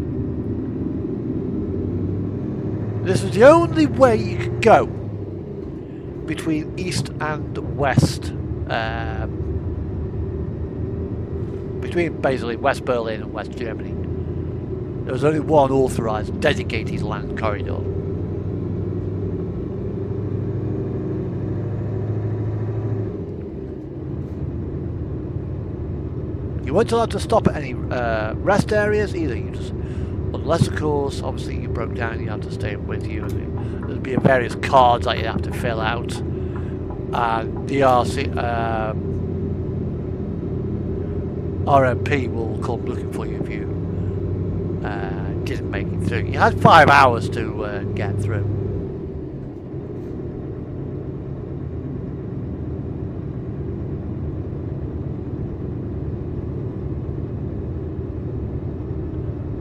This is the only way you could go between East and West, between basically West Berlin and West Germany. There was only one authorised, dedicated land corridor. You weren't allowed to stop at any rest areas either. You just, unless of course, obviously you broke down, you had to stay with you. There'd be various cards that you'd have to fill out. DRC, RMP will come looking for you if you didn't make it through. You had 5 hours to get through.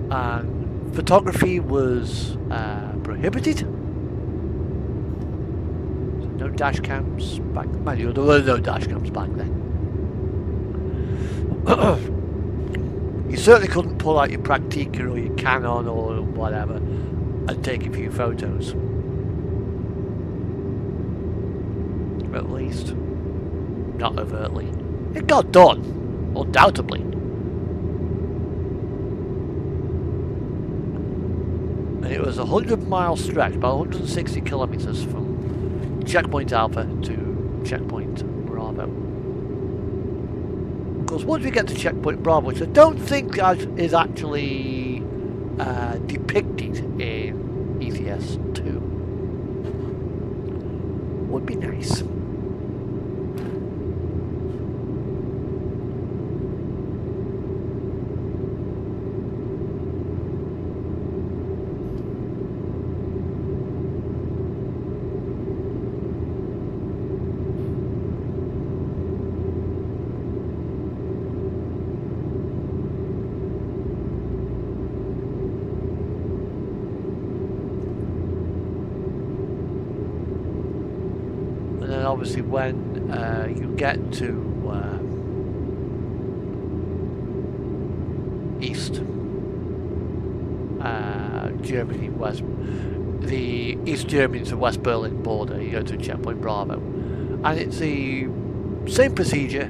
And photography was prohibited. So no dash cams back then. There were no dash cams back then. You certainly couldn't pull out your Praktica or your Canon or whatever and take a few photos. At least, not overtly. It got done, undoubtedly. And it was a 100-mile stretch, about 160 kilometres from Checkpoint Alpha to Checkpoint Bravo. Of course, once we get to Checkpoint Bravo, which I don't think is actually depicted in ETS 2. would be nice. Obviously, when you get to East Germany, the East Germany to West Berlin border, you go to Checkpoint Bravo, and it's the same procedure.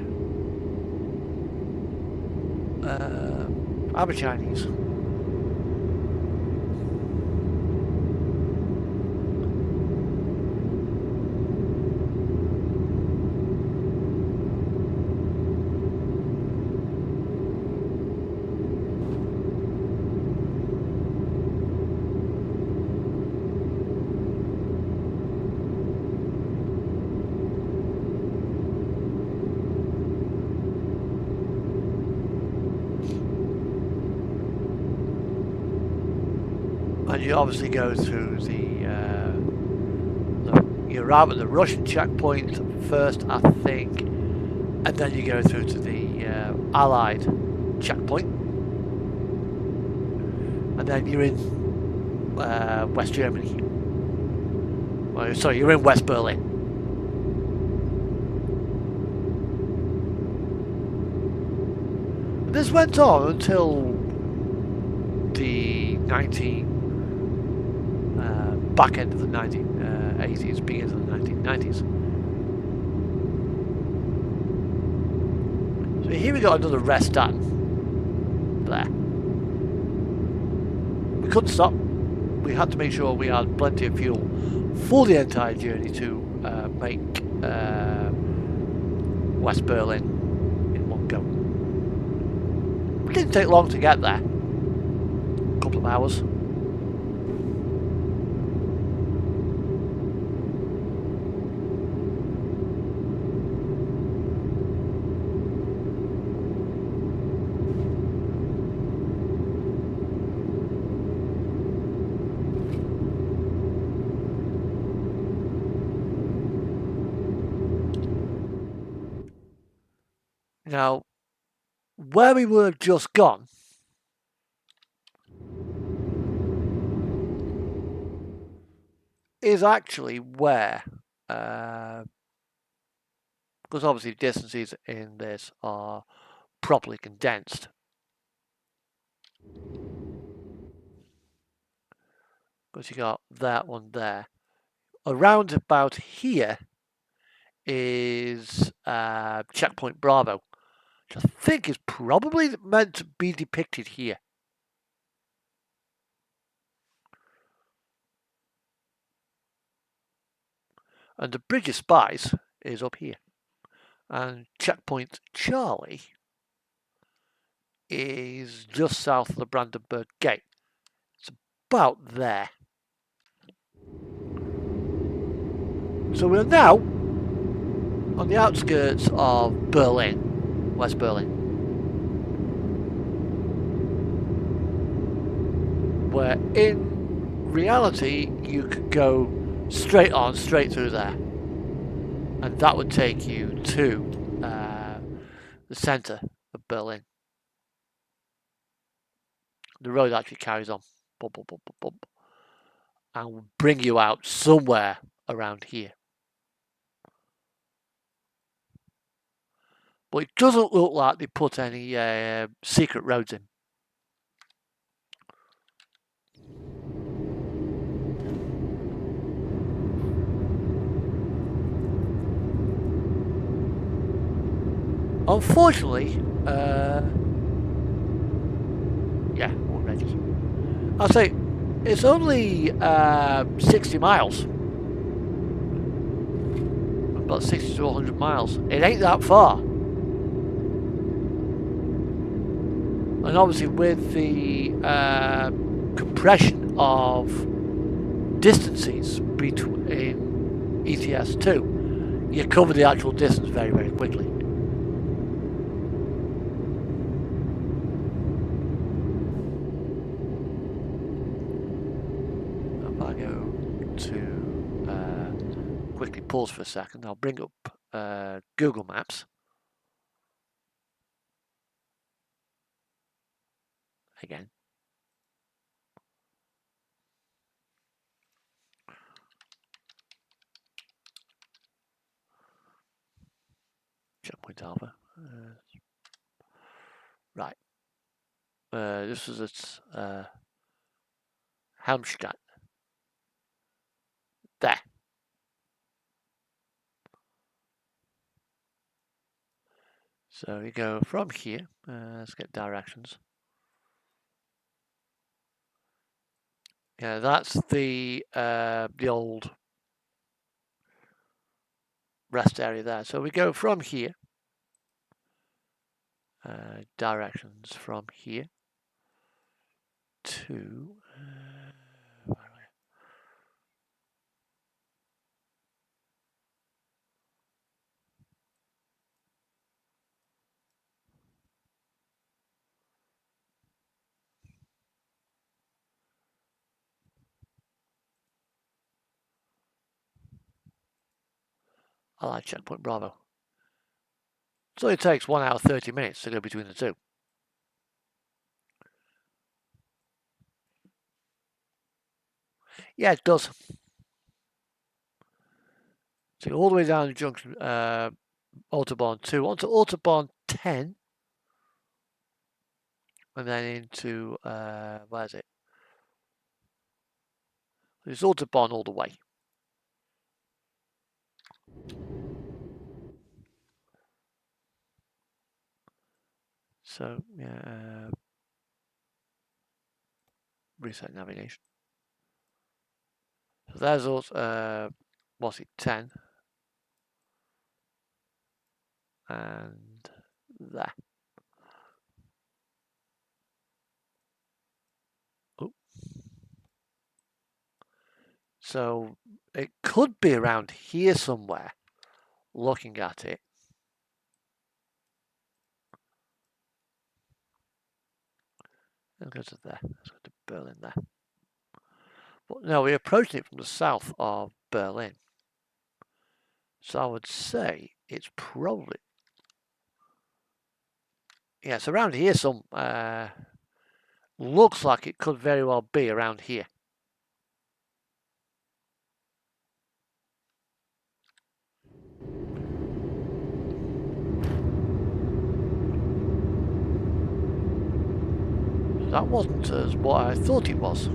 I'm a Chinese. And you obviously go through you arrive at the Russian checkpoint first, I think, and then you go through to the Allied checkpoint, and then you're in West Germany. Well, sorry, you're in West Berlin. This went on until the back end of the 1980s, beginning of the 1990s. So here we got another rest stand there. We couldn't stop. We had to make sure we had plenty of fuel for the entire journey to make West Berlin in one go. It didn't take long to get there. A couple of hours. Now, where we were just gone is actually where, because obviously distances in this are properly condensed. Because you got that one there. Around about here is Checkpoint Bravo, which I think is probably meant to be depicted here. And the Bridge of Spies is up here. And Checkpoint Charlie is just south of the Brandenburg Gate. It's about there. So we're now on the outskirts of Berlin, West Berlin, where in reality you could go straight through there, and that would take you to the centre of Berlin. The road actually carries on, bump, bump, bump, bump, bump, and will bring you out somewhere around here. But it doesn't look like they put any secret roads in. Unfortunately, yeah, we're ready. I'll say it's only 60 miles. About 60 to 100 miles. It ain't that far. And obviously with the compression of distances between ETS2, you cover the actual distance very, very quickly. If I go to quickly pause for a second, I'll bring up Google Maps again. Checkpoint Alpha. Right. This is at Helmstadt. There. So we go from here. Let's get directions. Yeah, that's the old rest area there. So we go from here. Directions from here to I like Checkpoint Bravo. So it takes 1 hour 30 minutes to go between the two. Yeah, it does. So all the way down the junction, Autobahn 2 onto Autobahn 10, and then into where is it? It's Autobahn all the way. So yeah, reset navigation. So there's also what's it, 10, and there. Oh. So it could be around here somewhere. Looking at it. Let's go to there. Let's go to Berlin there. But no, we're approaching it from the south of Berlin. So I would say it's probably, yeah, it's around here some, looks like it could very well be around here. That wasn't as what I thought it was.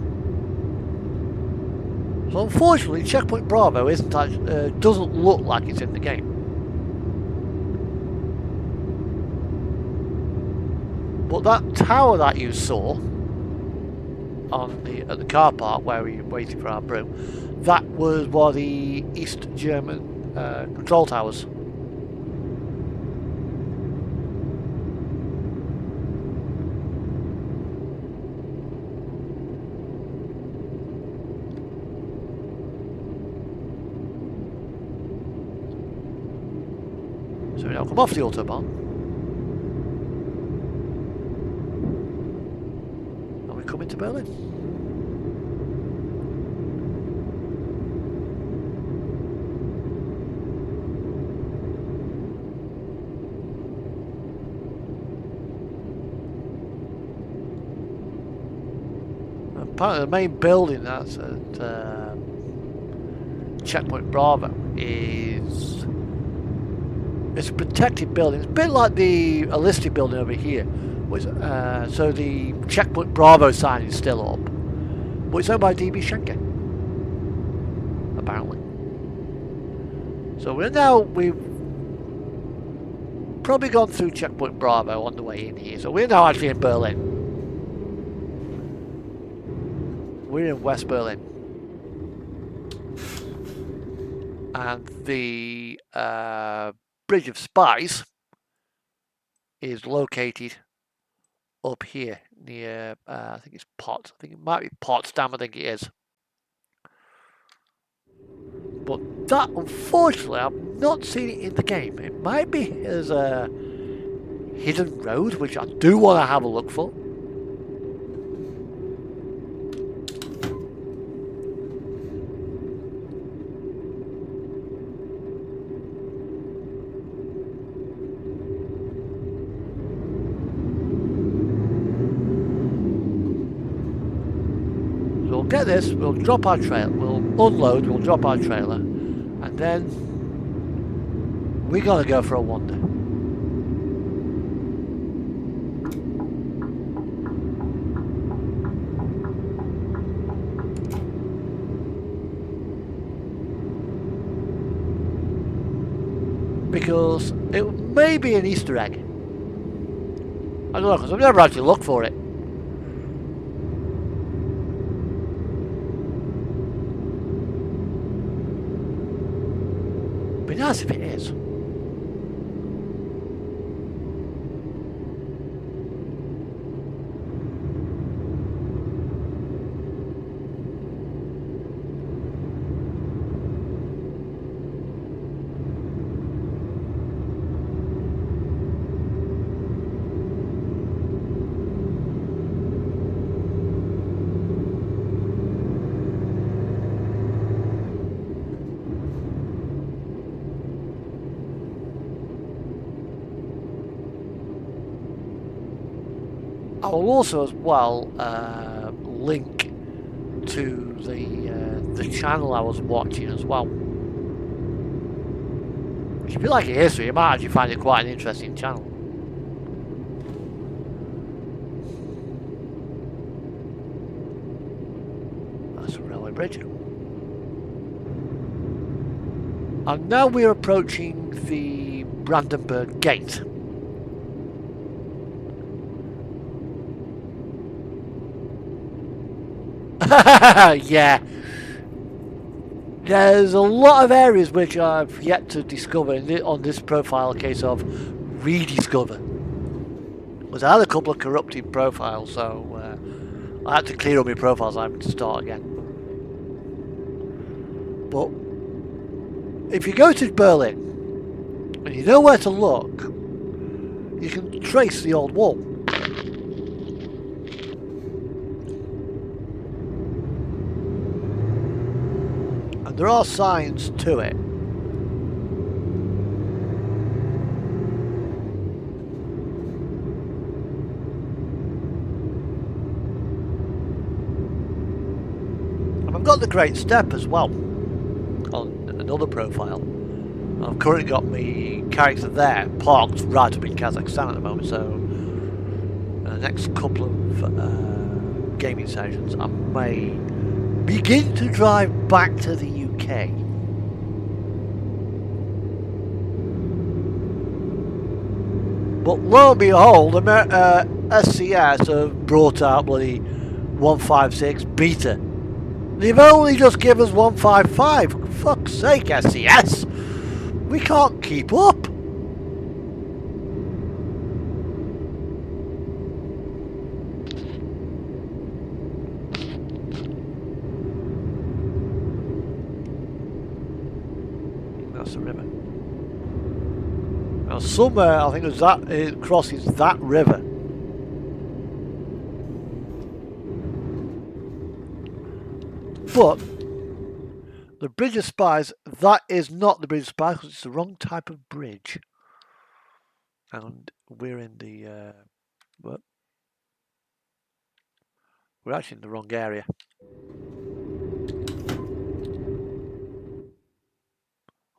So unfortunately, Checkpoint Bravo doesn't look like it's in the game. But that tower that you saw at the car park where we were waiting for our brew, that was one of the East German control towers. So we now come off the Autobahn. And we come into Berlin. Apparently the main building that's at Checkpoint Bravo is... It's a protected building. It's a bit like the Alisti building over here. So the Checkpoint Bravo sign is still up. But it's owned by DB Schenker. Apparently. So we've probably gone through Checkpoint Bravo on the way in here. So we're now actually in Berlin. We're in West Berlin. And the Bridge of Spies is located up here near, I think it's Pot. I think it might be Potsdam, I think it is. But that, unfortunately, I've not seen it in the game. It might be as a hidden road, which I do want to have a look for. We'll get this, we'll drop our trailer, we'll unload, we'll drop our trailer, and then we're gonna go for a wander. Because it may be an Easter egg. I don't know, because I've never actually looked for it. Be nice if it is. I will also as well link to the channel I was watching as well. If you like a history, you might actually find it quite an interesting channel. That's a railway bridge. And now we're approaching the Brandenburg Gate. Yeah. There's a lot of areas which I've yet to discover on this profile, a case of rediscover. Because I had a couple of corrupted profiles, so I had to clear all my profiles. I had to start again. But if you go to Berlin and you know where to look, you can trace the old wall. And there are signs to it. And I've got the Great Step as well on another profile. I've currently got my character there parked right up in Kazakhstan at the moment, so the next couple of gaming sessions I may begin to drive back to the UK. But lo and behold, SCS have brought out bloody 156 beta. They've only just given us 155. For fuck's sake, SCS! We can't keep up. That's the river. Now somewhere, I think it crosses that river. But the Bridge of Spies, that is not the Bridge of Spies because it's the wrong type of bridge. And we're in the we're actually in the wrong area.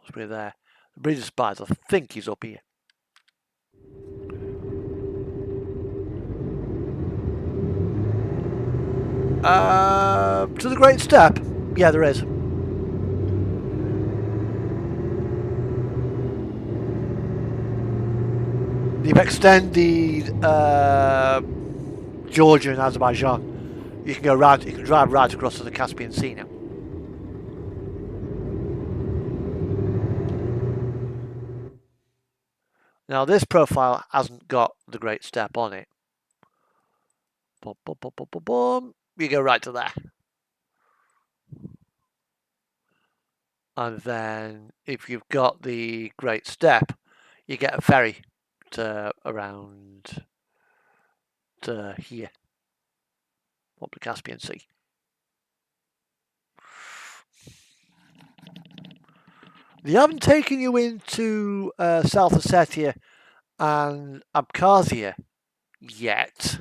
Let's be there. The Bridge of Spies, I think, is up here. To the Great Step? Yeah, there is. You've extended Georgia and Azerbaijan. You can go right. You can drive right across to the Caspian Sea now. Now this profile hasn't got the Great Step on it. Boom, boom, boom, boom, boom, boom. You go right to there. and then if you've got the Great Steppe, you get a ferry to around to here, up the Caspian Sea. They haven't taken you into South Ossetia and Abkhazia yet.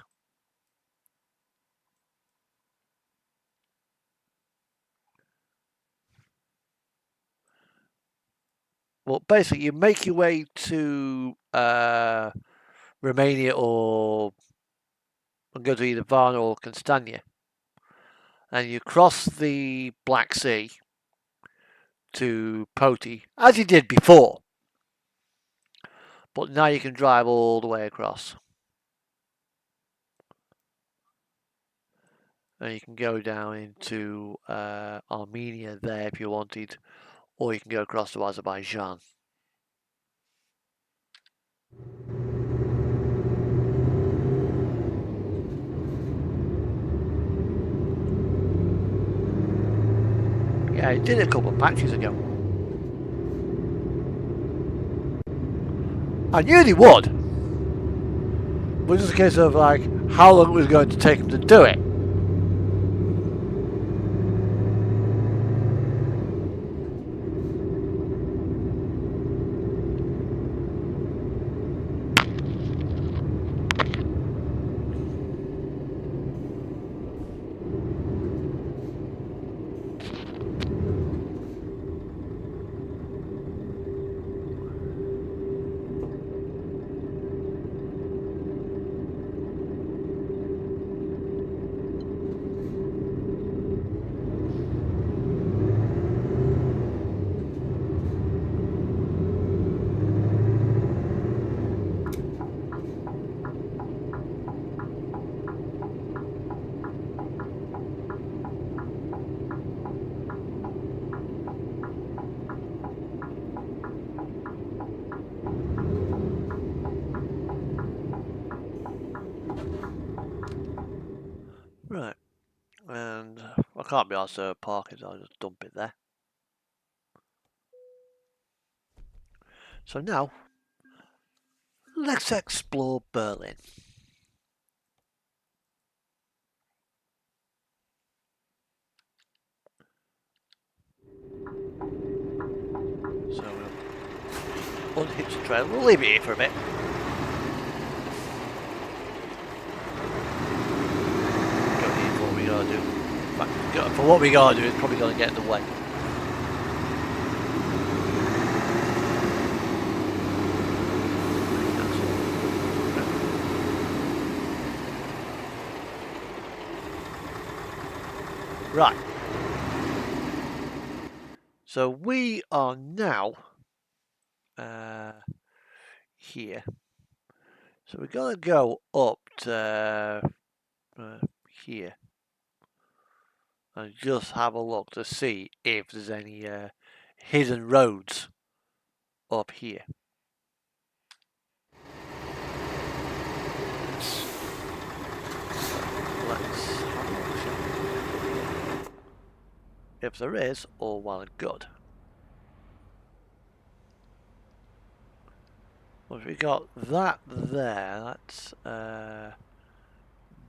Well, basically, you make your way to Romania or go to either Varna or Constania, and you cross the Black Sea to Poti, as you did before. But now you can drive all the way across. And you can go down into Armenia there if you wanted, or you can go across to Azerbaijan. Yeah, I did it a couple of patches ago. I knew they would. But it's just a case of like how long it was going to take them to do it. Right, and I can't be asked to park it, so I'll just dump it there. So now, let's explore Berlin. So we'll unhitch the trail, we'll leave it here for a bit. Go here for what we gotta do. In fact, for what we gotta do, it's probably gonna get in the way. Right. So we are now here. So we're going to go up to here and just have a look to see if there's any hidden roads up here. Let's have a look. If there is, all well and good. Well, we got that there. That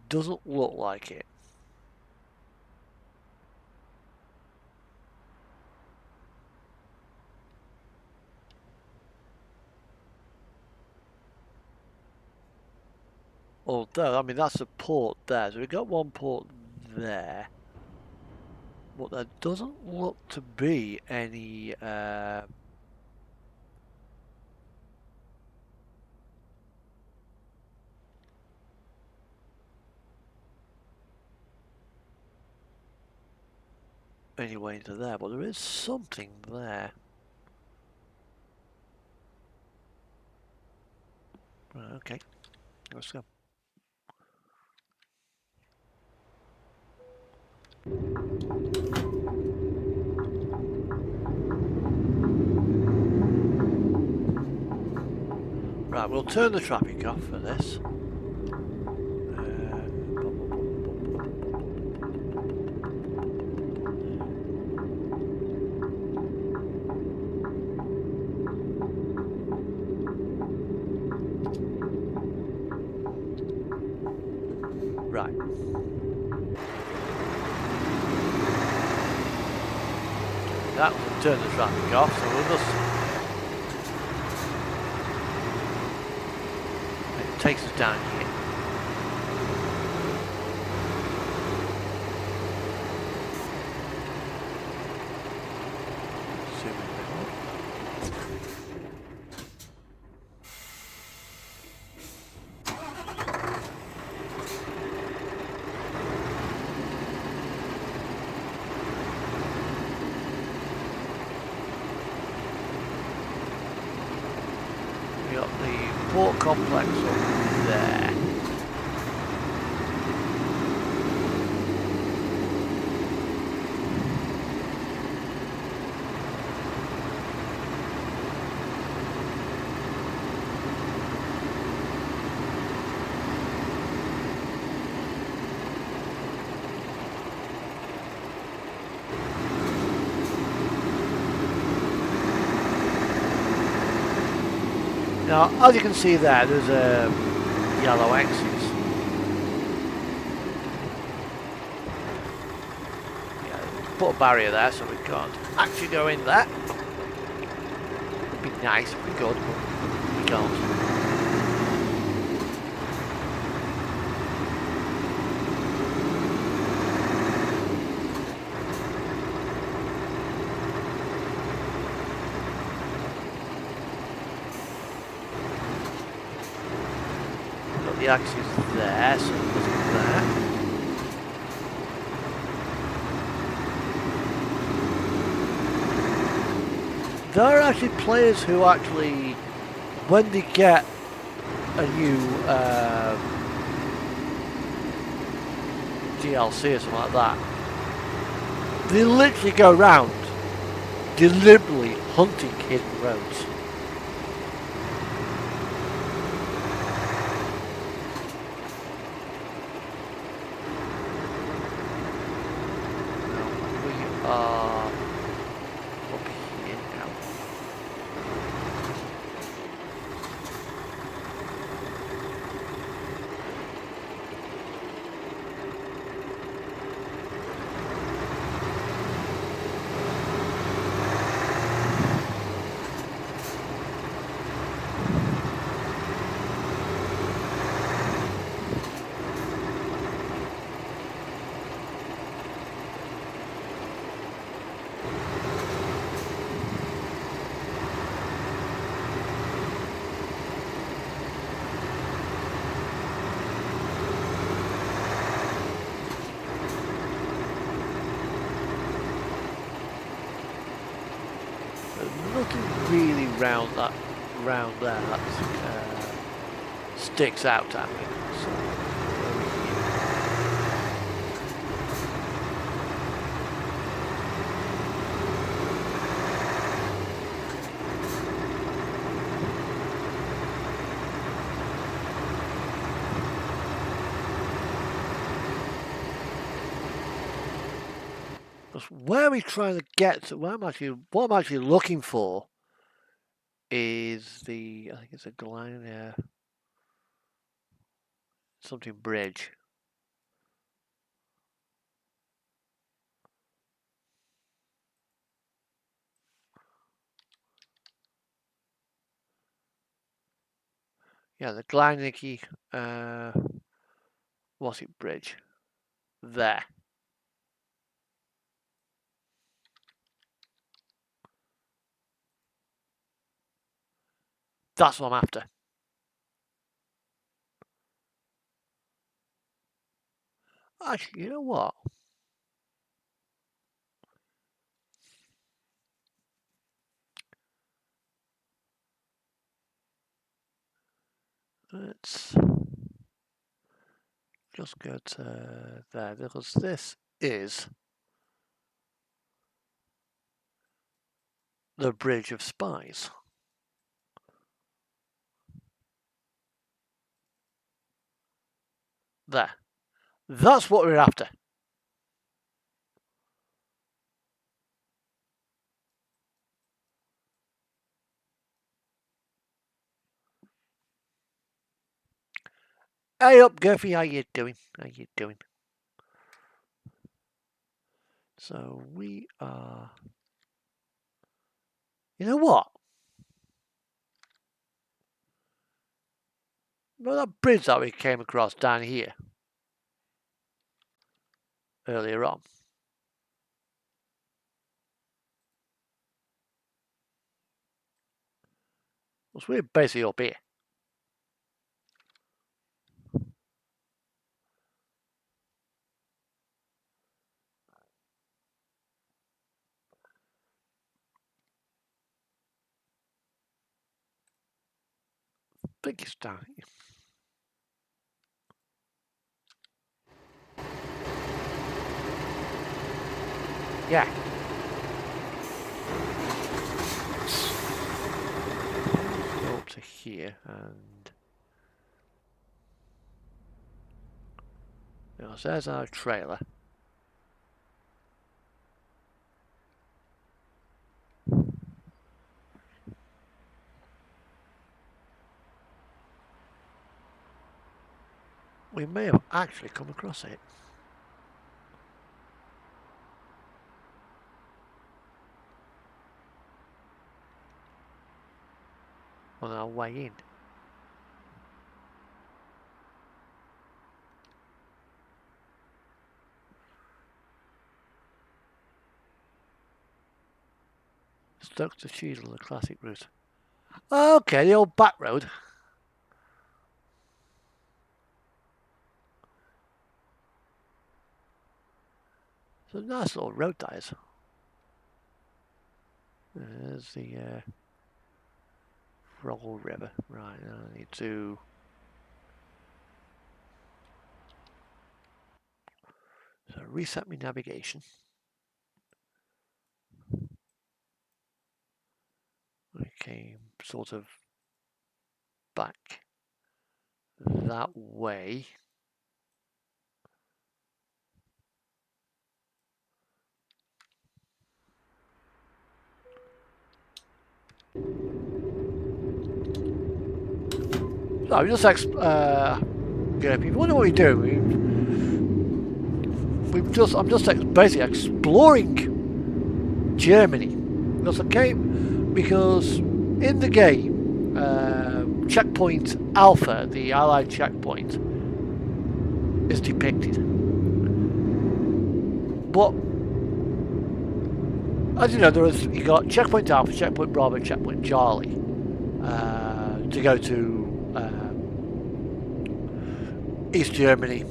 doesn't look like it. Although, I mean, that's a port there. So we've got one port there. But there doesn't look to be any way into there, but there is something there. Right, okay, let's go. Right, we'll turn the traffic off for this. Right. That will turn the traffic off, so we'll just... It takes us down here. Zoom in a bit more. We got the port complex up there. Now, as you can see there, there's a yellow axis. Yeah, put a barrier there so we can't actually go in there. It'd be nice if we could, but we can't. The axis there, so it goes there. There are actually players who actually, when they get a new DLC or something like that, they literally go around deliberately hunting hidden roads. Nothing really round there that sticks out at me. So, where are we trying to get to? What I'm actually looking for is I think it's a Glania something bridge. Yeah, the Glanicky, what's it, bridge? There. That's what I'm after. Actually, you know what? Let's just go to there, because this is the Bridge of Spies. There. That's what we're after. Hey up, Gurphy, how you doing? How you doing? So we are... You know what? Remember that bridge that we came across down here? Earlier on? Well, we're basically up here. I think it's down here. Yeah. Go up to here and... You know, so there's our trailer. We may have actually come across it. On our way in. Stoke to Cheadle, the classic route. Okay, the old back road. It's a nice little road, that is. There's the Froggle River. Right, I need to... So reset my navigation. I came sort of back that way. So just yeah, if you wonder what we do, I'm just basically exploring Germany. Because in the game, checkpoint Alpha, the Allied checkpoint, is depicted. But as you know, you got checkpoint Alpha, checkpoint Bravo, checkpoint Charlie to go to East Germany,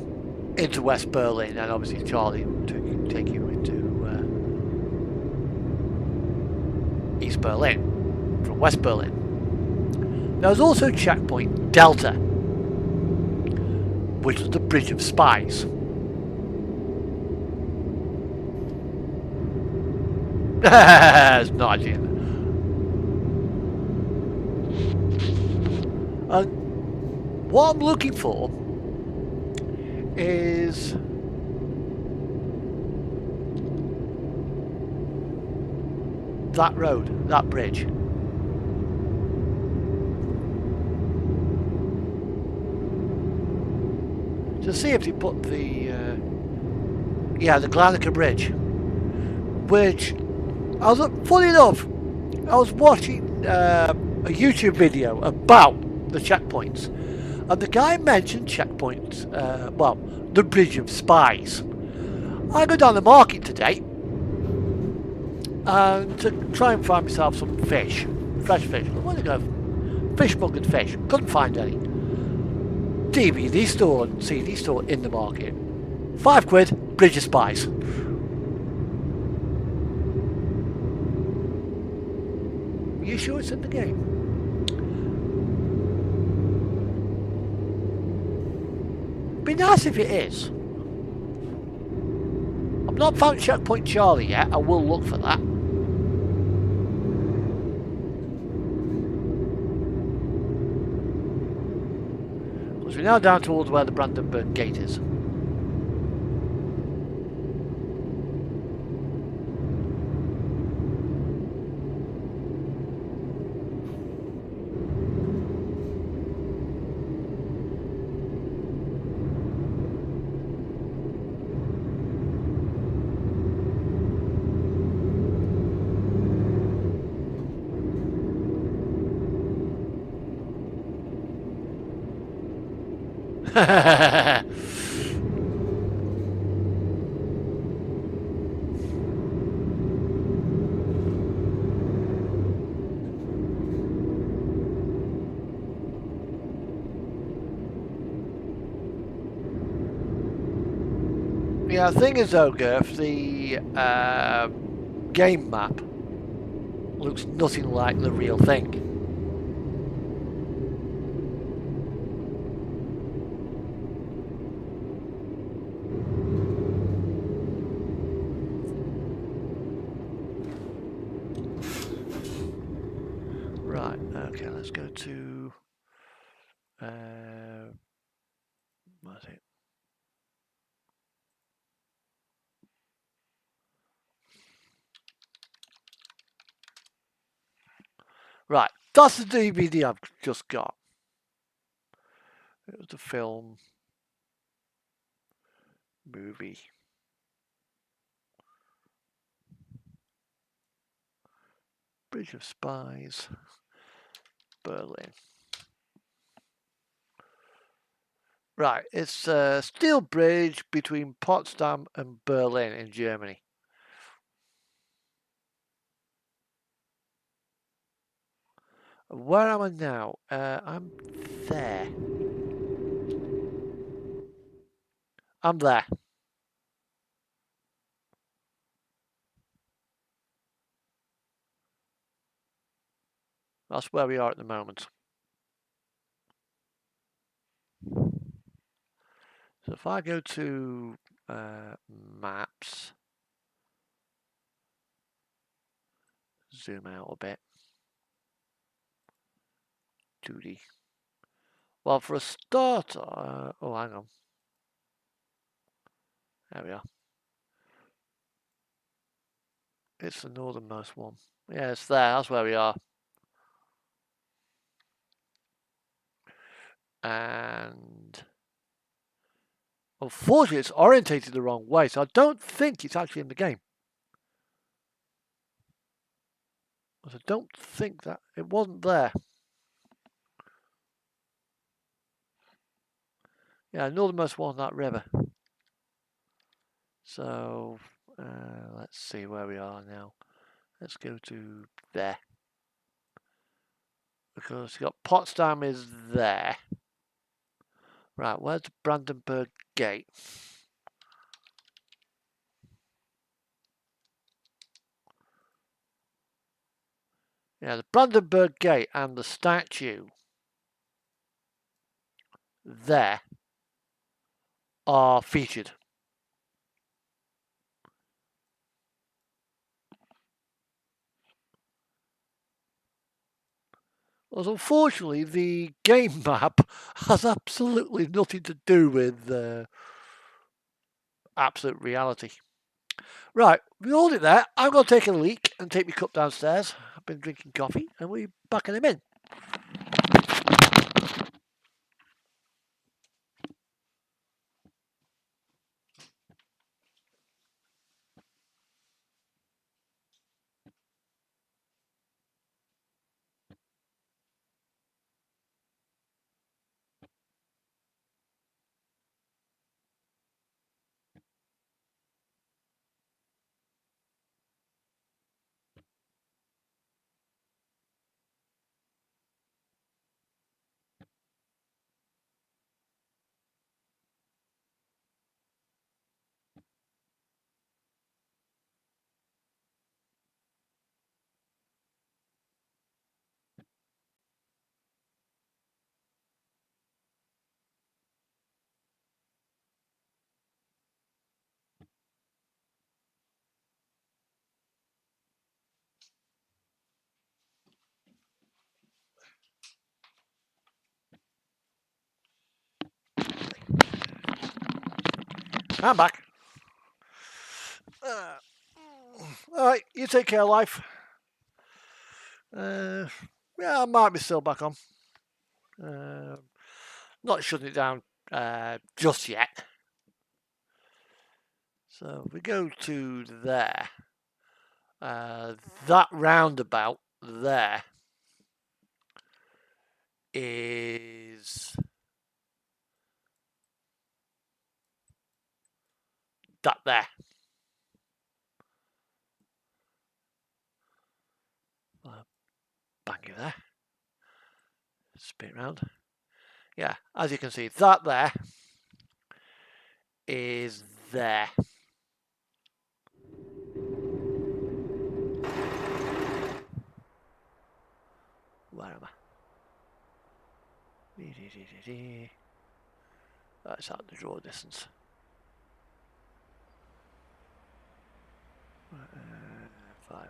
into West Berlin, and obviously Charlie will take you into East Berlin from West Berlin. There's also checkpoint Delta, which is the Bridge of Spies. It's not a gym. And what I'm looking for is that road, that bridge. To see if they put the the Glarnaca Bridge, which funny enough, I was watching a YouTube video about the checkpoints, and the guy mentioned checkpoints, the Bridge of Spies. I go down the market today and to try and find myself some fish, fresh fish. I want to go fishmonger fish, couldn't find any. DVD store and CD store in the market. £5, Bridge of Spies. Are you sure it's in the game? Be nice if it is. I've not found checkpoint Charlie yet. I will look for that. Because we're now down towards where the Brandenburg Gate is. Yeah, the thing is though, Gerf, the game map looks nothing like the real thing. Right, okay, let's go to what's it? Right, that's the DVD I've just got. It was the film, movie. Bridge of Spies, Berlin. Right, it's a steel bridge between Potsdam and Berlin in Germany. Where am I now? I'm there. I'm there. That's where we are at the moment. So if I go to maps, zoom out a bit. 2D. Well, for a start, oh, hang on. There we are. It's the northernmost one. Yeah, it's there. That's where we are. And unfortunately, it's orientated the wrong way, so I don't think it's actually in the game. I don't think that it wasn't there. Yeah, northernmost one, that river. So let's see where we are now. Let's go to there. Because you got Potsdam is there. Right, where's the Brandenburg Gate? Yeah, the Brandenburg Gate and the statue there are featured. Well, unfortunately, the game map has absolutely nothing to do with absolute reality. Right, we hold it there. I'm going to take a leak and take my cup downstairs. I've been drinking coffee and we're back in a minute. I'm back. All right, you take care, life. Yeah, I might be still back on. Not shutting it down just yet. So if we go to there, that roundabout there is That there. Bang it there. Spin round. Yeah, as you can see, that there is there. Where am I? That's out the draw distance. 5.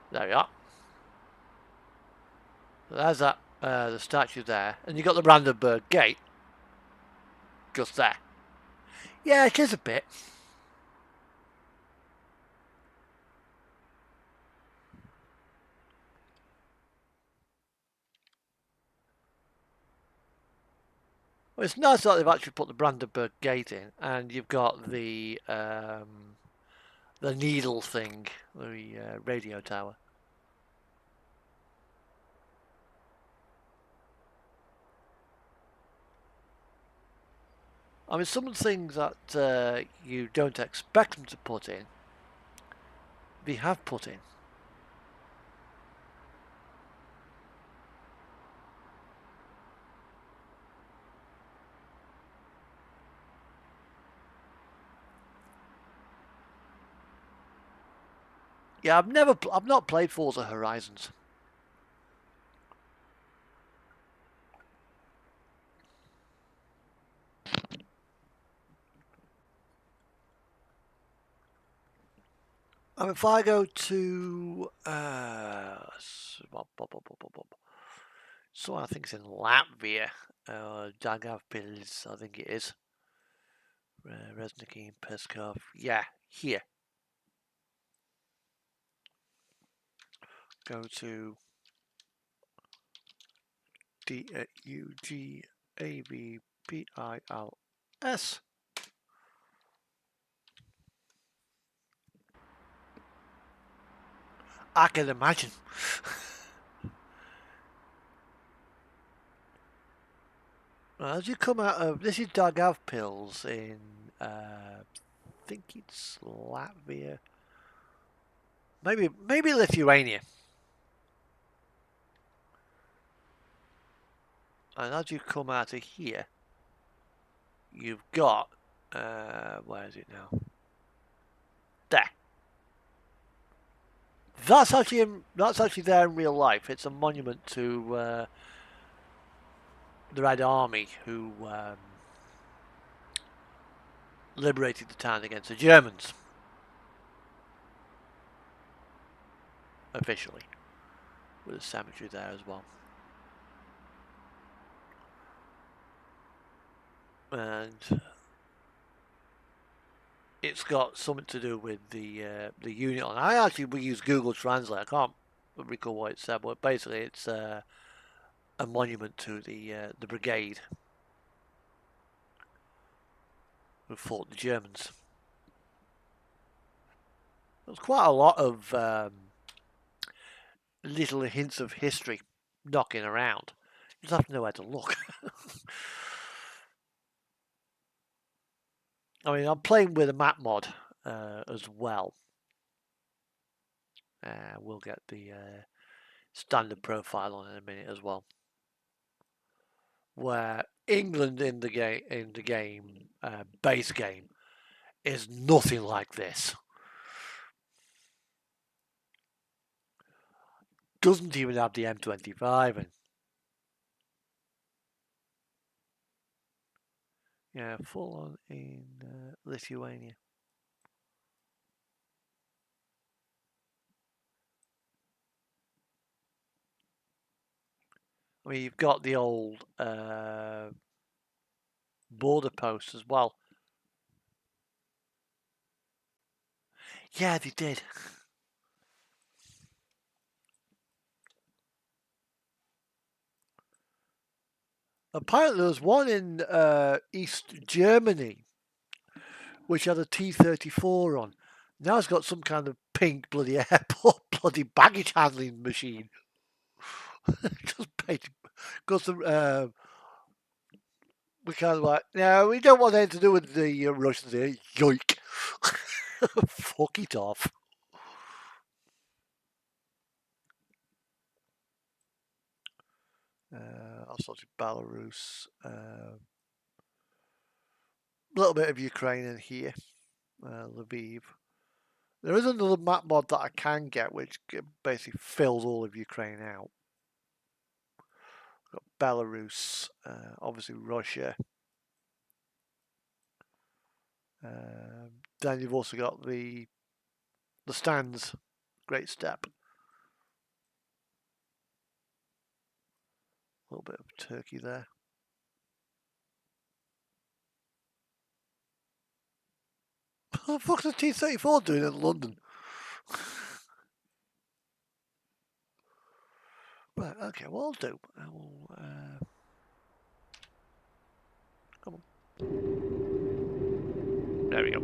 There we are. So there's that, the statue there, and you got the Brandenburg Gate just there. Yeah, it is a bit. Well, it's nice that they've actually put the Brandenburg Gate in, and you've got the needle thing, the radio tower. I mean, some of the things that you don't expect them to put in, they have put in. Yeah, I've not played Forza Horizons. I mean, if I go to so I think it's in Latvia, Daugavpils, I think it is. Resniki and Peskov. Yeah, here. Go to DUGAVPILS. I can imagine. As you come out of this is Daugavpils in I think it's Latvia. Maybe Lithuania. And as you come out of here, you've got where is it now? There. That's actually there in real life. It's a monument to the Red Army who liberated the town against the Germans. Officially. With a cemetery there as well. And it's got something to do with the unit on. We use Google Translate. I can't recall what it said, but basically it's a monument to the brigade who fought the Germans. There's quite a lot of little hints of history knocking around. You just have to know where to look. I mean, I'm playing with a map mod as well. We'll get the standard profile on in a minute as well. Where England in the game, base game, is nothing like this. Doesn't even have the M25 in. Yeah, full on in Lithuania. I mean, you've got the old border posts as well. Yeah, they did. Apparently, there was one in East Germany which had a T-34 on. Now it's got some kind of pink bloody airport bloody baggage handling machine. Just paid because we kind of like, no, we don't want anything to do with the Russians here. Yoik. Fuck it off. I'll sort of Belarus. A little bit of Ukraine in here. Lviv. There is another map mod that I can get, which basically fills all of Ukraine out. We've got Belarus, obviously Russia. Then you've also got the stands, Great Steppe. A little bit of Turkey there. What the fuck's the T-34 doing in London? Right, okay, what I'll do, come on. There we go.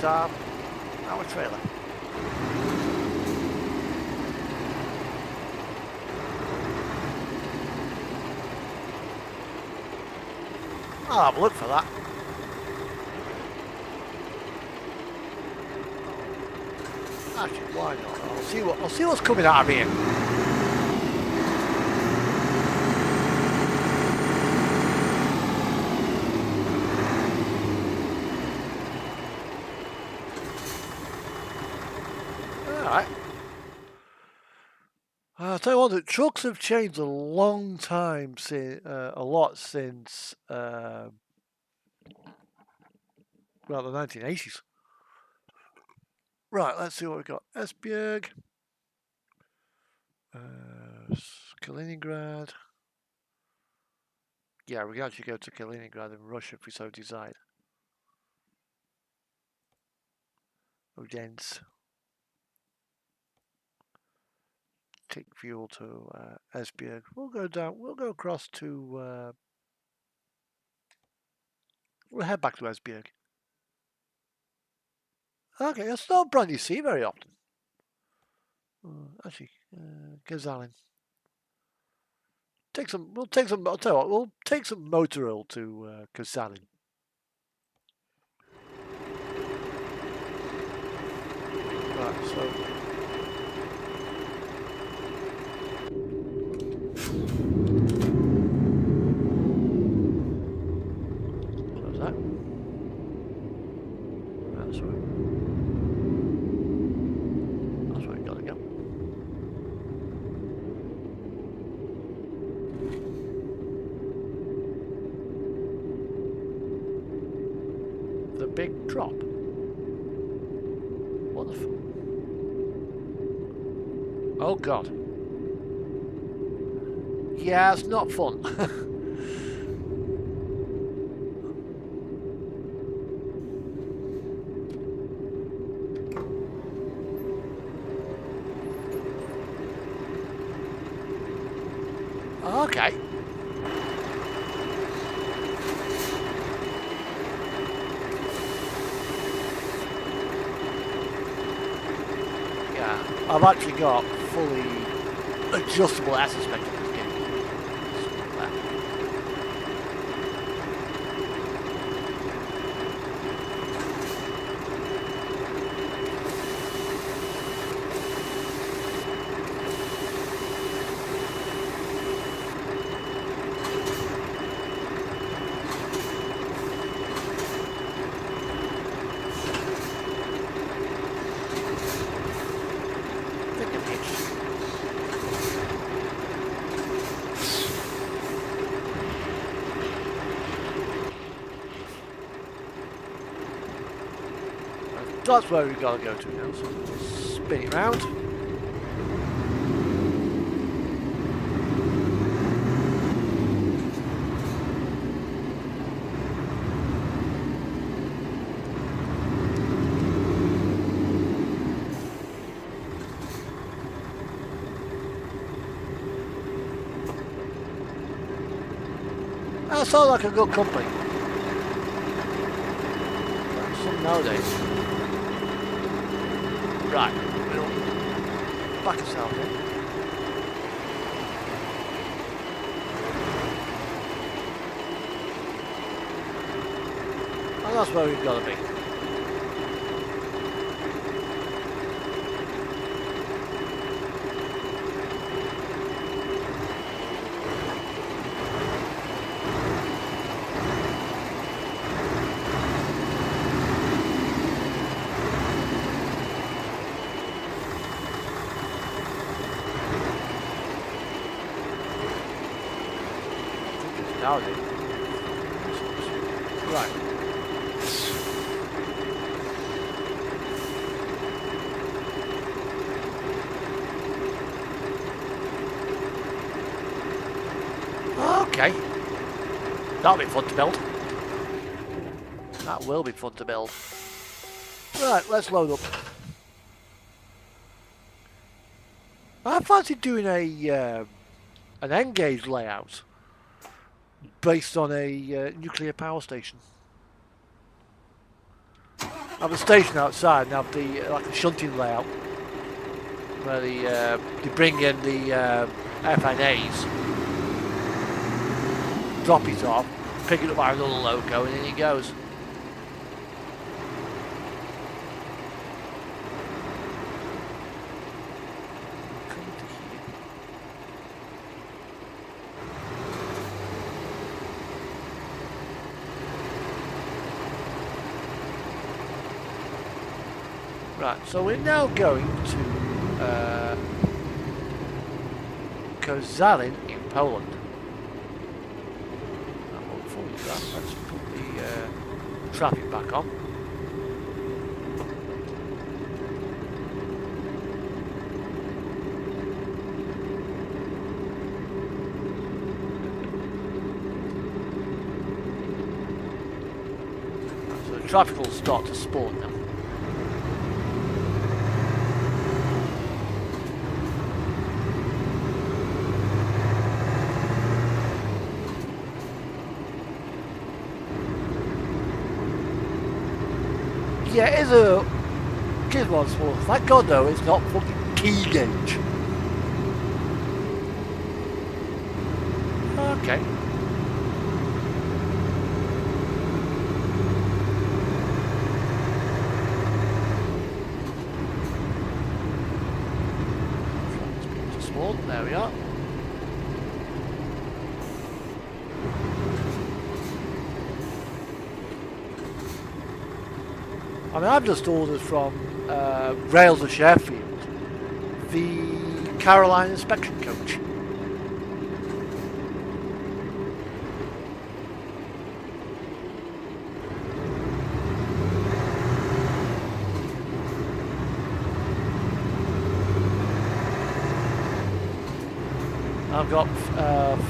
Our trailer. I'll have a look for that. Actually, why not? I'll see what's coming out of here. I'll tell you what, the trucks have changed a long time, a lot since the 1980s. Right, let's see what we've got. Esbjerg, Kaliningrad. Yeah, we can actually go to Kaliningrad in Russia if we so decide. Odense. Take fuel to Esbjerg. We'll go down. We'll go across to. We'll head back to Esbjerg. Okay, that's not a brand you see very often. Actually, Kazalin. We'll take some. I'll tell you what. We'll take some motor oil to Kazalin. Right. So. What's that? That's right. That's where we gotta go. The big drop. What the Oh God. Yeah, it's not fun. Okay. Yeah, I've actually got fully adjustable air suspension in this game. That's where we've got to go to now, so we'll spin it round. That sounds like a good company. Some nowadays. Right, we'll back ourselves in. And that's where we've got to be. Nowadays. Right. Okay. That'll be fun to build. That will be fun to build. Right, let's load up. I fancy doing a an N-gauge layout based on a nuclear power station. Have a station outside and have the like a shunting layout where they bring in the FNAs, drop it off, pick it up by another loco, and in it goes. Right, so we're now going to Koszalin in Poland. Before we do that, let's put the traffic back on. So the traffic will start to spawn now. Yeah, it is a good one, small. Thank God though, it's not fucking key gauge. Okay. Small, there we are. I mean, I've just ordered from Rails of Sheffield the Caroline inspection coach. I've got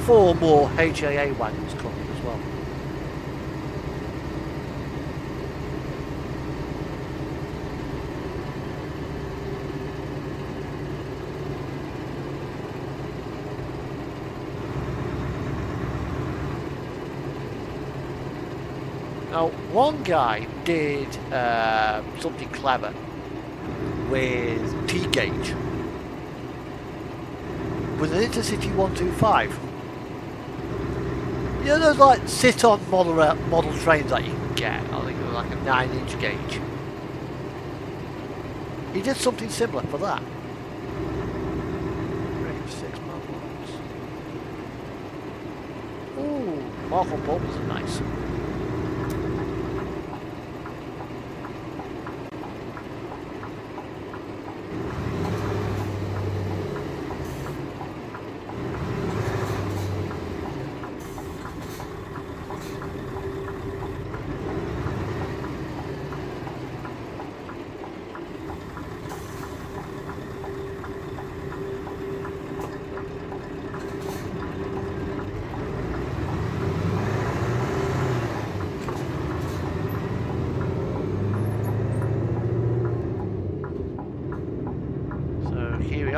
4 more HAA wagons coming as well. Now, one guy did something clever with T-gauge with an Intercity 125. You know those like sit-on model trains that you can get? I think it was like a 9-inch gauge. He did something similar for that. Range 6 miles. Ooh, Marvel bubbles are nice.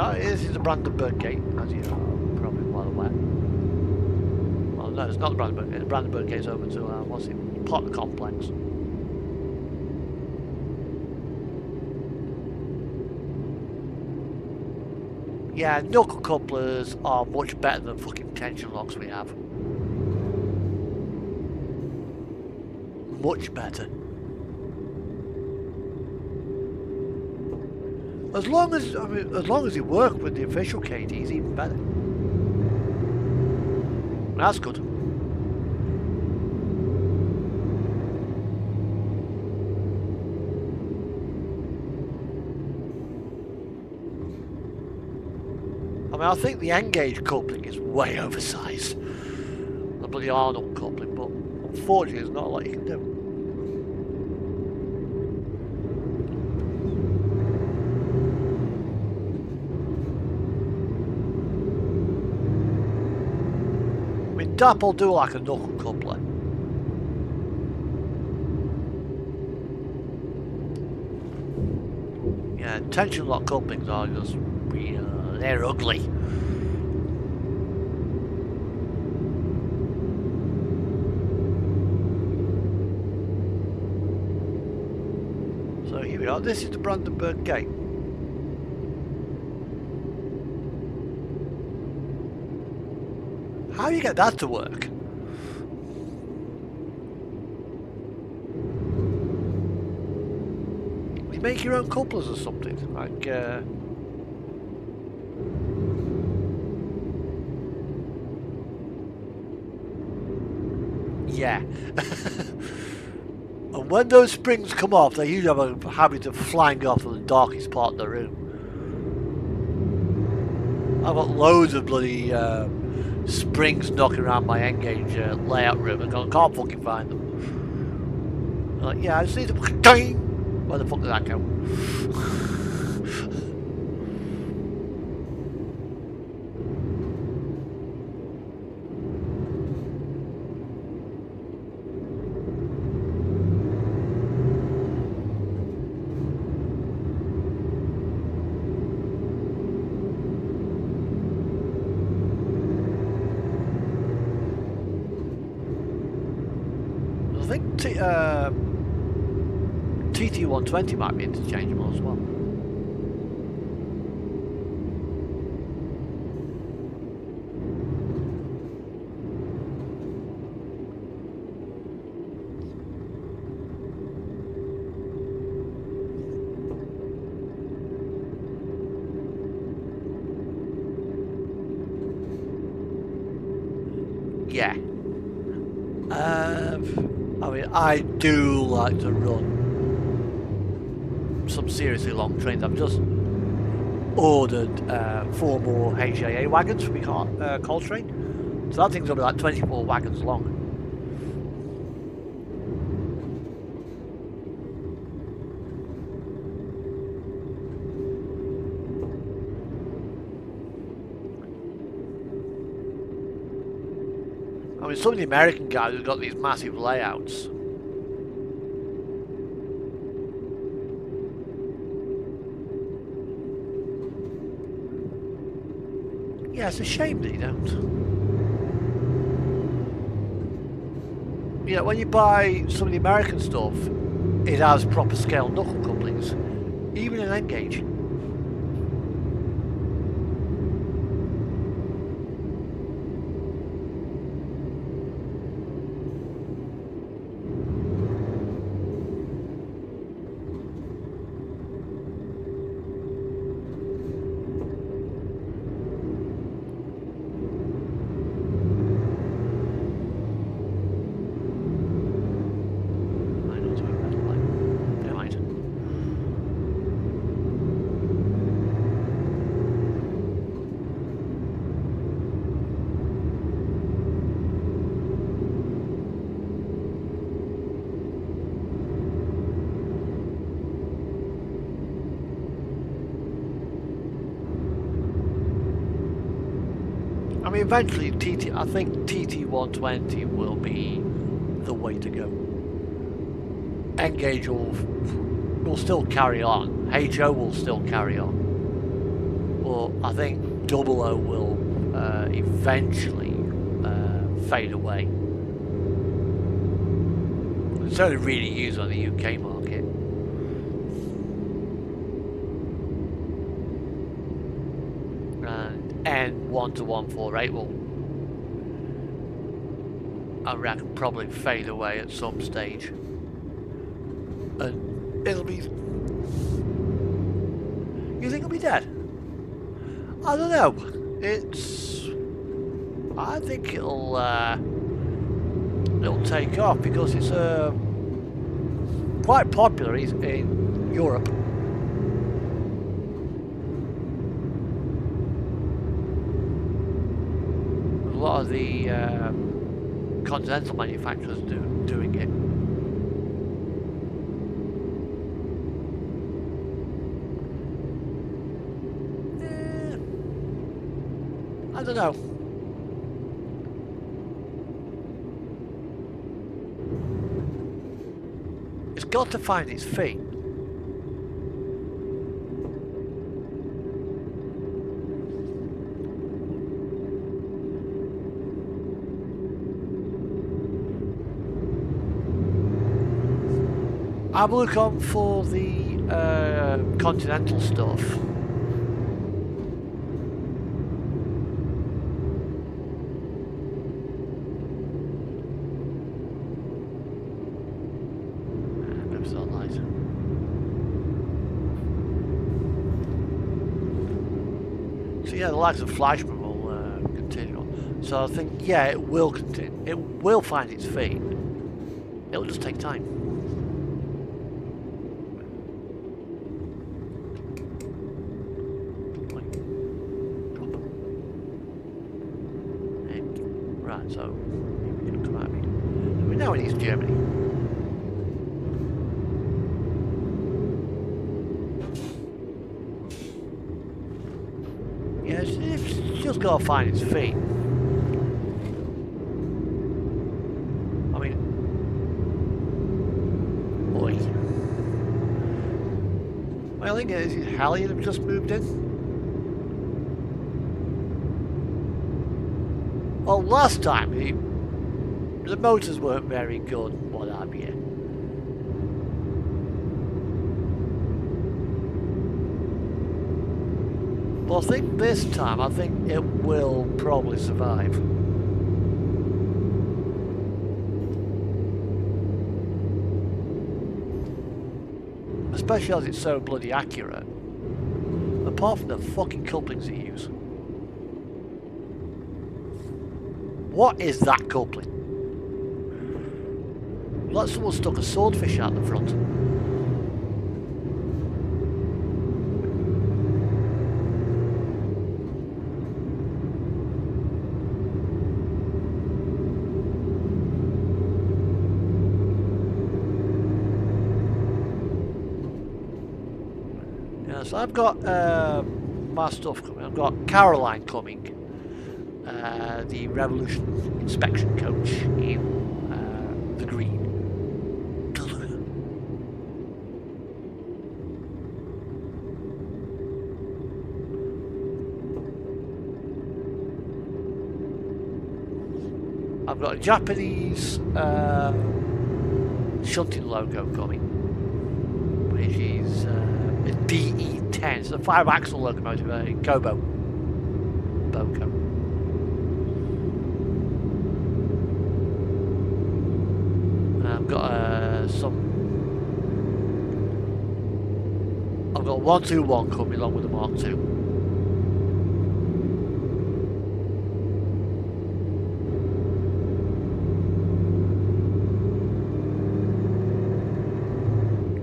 are. This is the Brandenburg Gate, as you are probably well aware. Well, no, it's not the Brandenburg Gate. The Brandenburg Gate is over to, what's it? Potter Complex. Yeah, knuckle couplers are much better than fucking tension locks we have. Much better. As long as you work with the official KTs, even better. That's good. I mean, I think the N-gauge coupling is way oversized. The bloody Arnold coupling, but unfortunately there's not a lot you can do. DAP will do like a knuckle coupler. Yeah, tension lock couplings are just they're ugly. So here we are, this is the Brandenburg Gate. How do you get that to work? You make your own couplers or something, like yeah. And when those springs come off, they usually have a habit of flying off to the darkest part of the room. I've got loads of bloody springs knocking around my N-gauge layout room and I can't fucking find them. I'm like, yeah, I just need to fucking ding. Where the fuck did that go? I think TT120 might be interchangeable as well. Yeah. I mean, I do like to run some seriously long trains. I've just ordered 4 more HAA wagons for my Coltrane. So that thing's going to be like 24 wagons long. I mean, some of the American guys have got these massive layouts. Yeah, it's a shame that you don't. You know, when you buy some of the American stuff, it has proper scale knuckle couplings, even an N-gauge. I mean, eventually, I think TT120 will be the way to go. N-gauge will still carry on. HO will still carry on. But I think 00 will eventually fade away. It's only really used on the UK market. And N12148 will, I reckon, probably fade away at some stage. And it'll be... You think it'll be dead? I don't know. I think it'll take off because it's quite popular in Europe. A lot of the continental manufacturers doing it. I don't know. It's got to find its feet. Have a look on for the continental stuff. So yeah, the likes of Fleischmann will continue on. So I think, yeah, it will continue. It will find its feet. It'll just take time. Right, so we can come out. We're now in East Germany. Yeah, it's just got to find its feet. I mean, boy. Well, I think Hallion have just moved in. Well, last time the motors weren't very good, what have you. But I think this time, I think it will probably survive. Especially as it's so bloody accurate. Apart from the fucking couplings they use. What is that coupling? Like someone stuck a swordfish out the front. Yeah, so I've got my stuff coming. I've got Caroline coming. The Revolution inspection coach in the green. I've got a Japanese shunting logo coming, which is a DE10. It's a 5-axle locomotive, a Kobo Boko. I've got I've got 121 coming along with the Mark II.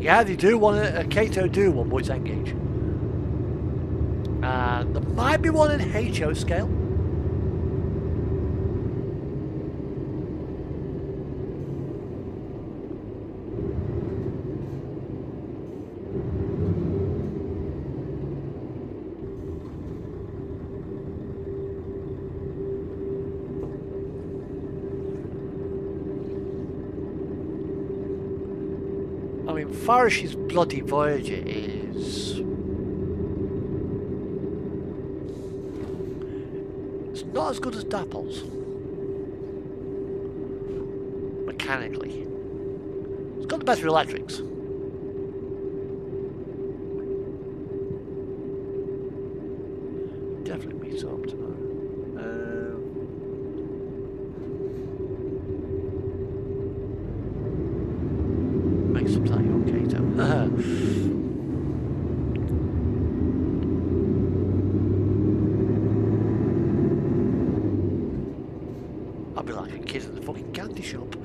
Yeah, they do want a Kato do one, but it's Engage. And there might be one in HO scale. I mean, Farish's bloody Voyager is Not as good as Dapple's. Mechanically. It's got the better electrics. Definitely meets up tomorrow. Make some time on Kato. I'll be like a kid in the fucking candy shop.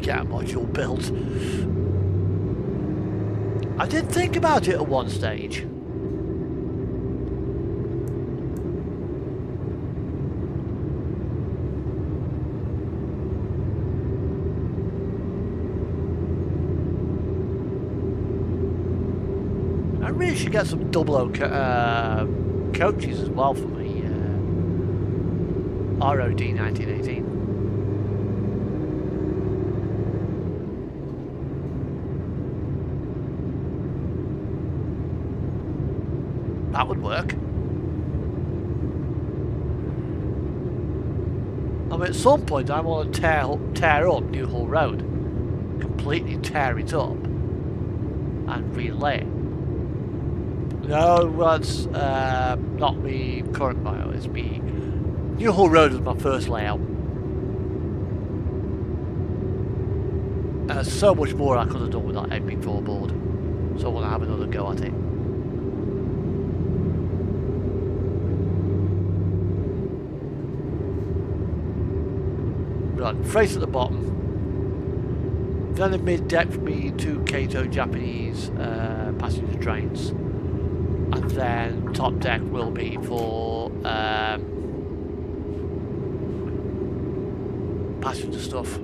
Cat module built. I did think about it at one stage. I really should get some coaches as well for me. ROD 1918. That would work. I mean, at some point I want to tear up New Hull Road. Completely tear it up. And relay it. No, that's not me current bio, it's me. New Hull Road was my first layout. There's so much more I could have done with that MP4 board. So I want to have another go at it. Right, freight at the bottom. Then a mid-deck for me, 2 Kato Japanese passenger trains. And then top deck will be for passenger stuff.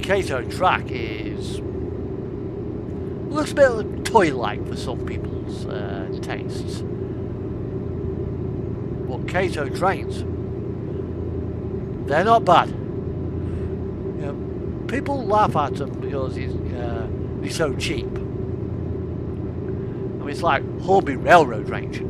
Kato track looks a bit like toy-like for some people's tastes. But Kato trains, they're not bad. You know, people laugh at them because he's so cheap. I mean, it's like Hornby Railroad Range.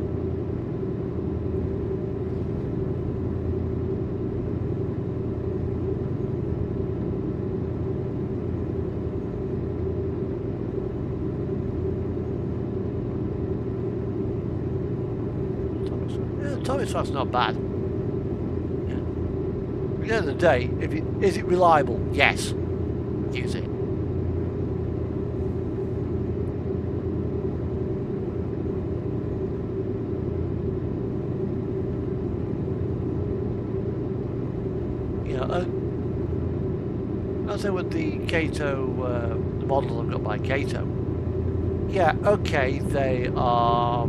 That's not bad. Yeah. At the end of the day, is it reliable? Yes. Use it. You know, I'll say with the Kato, the model I've got by Kato. Yeah, okay, they are.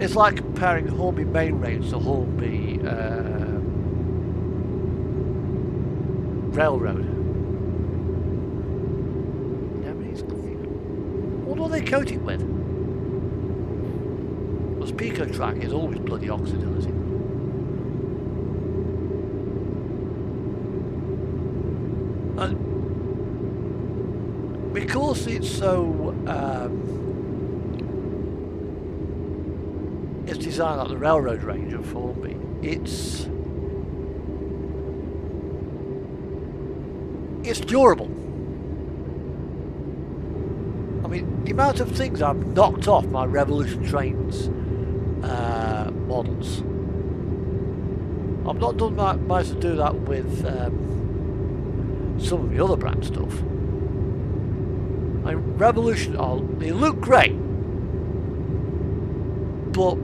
It's like comparing Hornby main range to Hornby railroad. Yeah, but what do they coat it with? Because Pico track is always bloody oxidizing. And because it's so it's designed like the railroad range of Hornby. It's durable. I mean, the amount of things I've knocked off my Revolution trains models. I've not done managed to do that with some of the other brand stuff. I mean, Revolution, they look great, but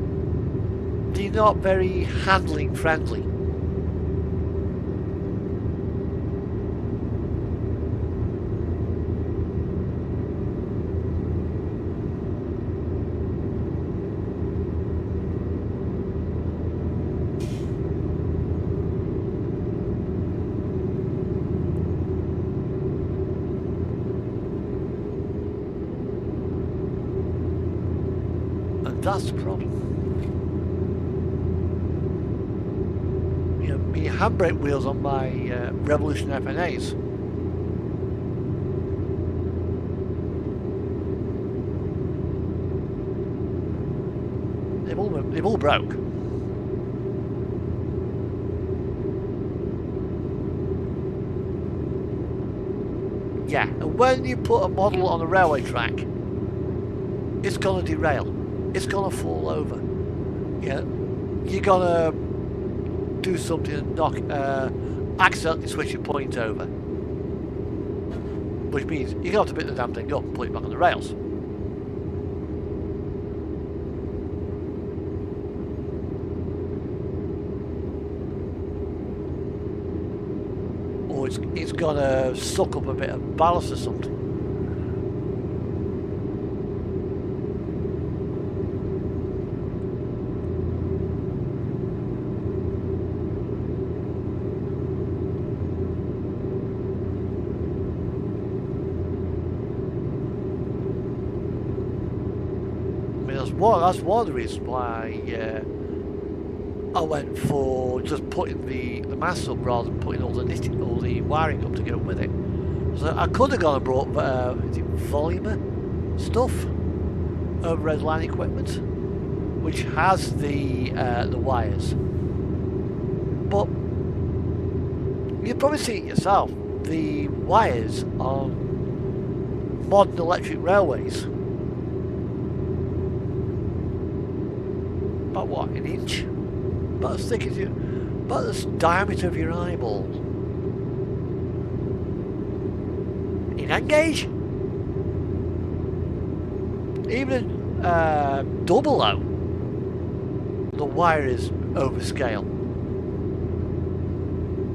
they're not very handling friendly. And that's the problem. You know, my handbrake wheels on my Revolution FNAs. They've all broke. Yeah, and when you put a model on a railway track, it's gonna derail. It's gonna fall over. Yeah, you're gonna do something and knock, accidentally switch your point over, which means you're gonna have to pick the damn thing up and put it back on the rails. Or it's gonna suck up a bit of ballast or something. That's one of the reasons why I went for just putting the mass up rather than putting all the wiring up to go with it. So I could have gone and brought Volumer stuff of Red Line Equipment, which has the wires. But you probably see it yourself. The wires on modern electric railways. About what, an inch? About as thick as about the diameter of your eyeball. In N-gauge? Even double O, the wire is overscale.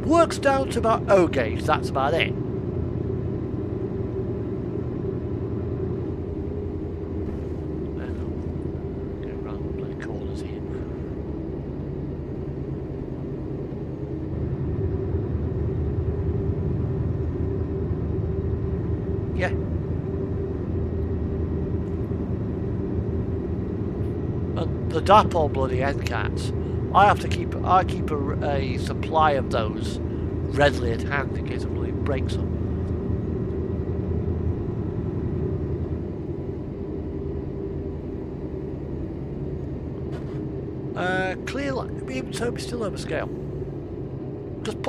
Works down to about O gauge, that's about it. Yeah. And the Dapol bloody end cats, I keep a supply of those readily at hand in case it bloody breaks them. Clear line, even so, be still over scale. Just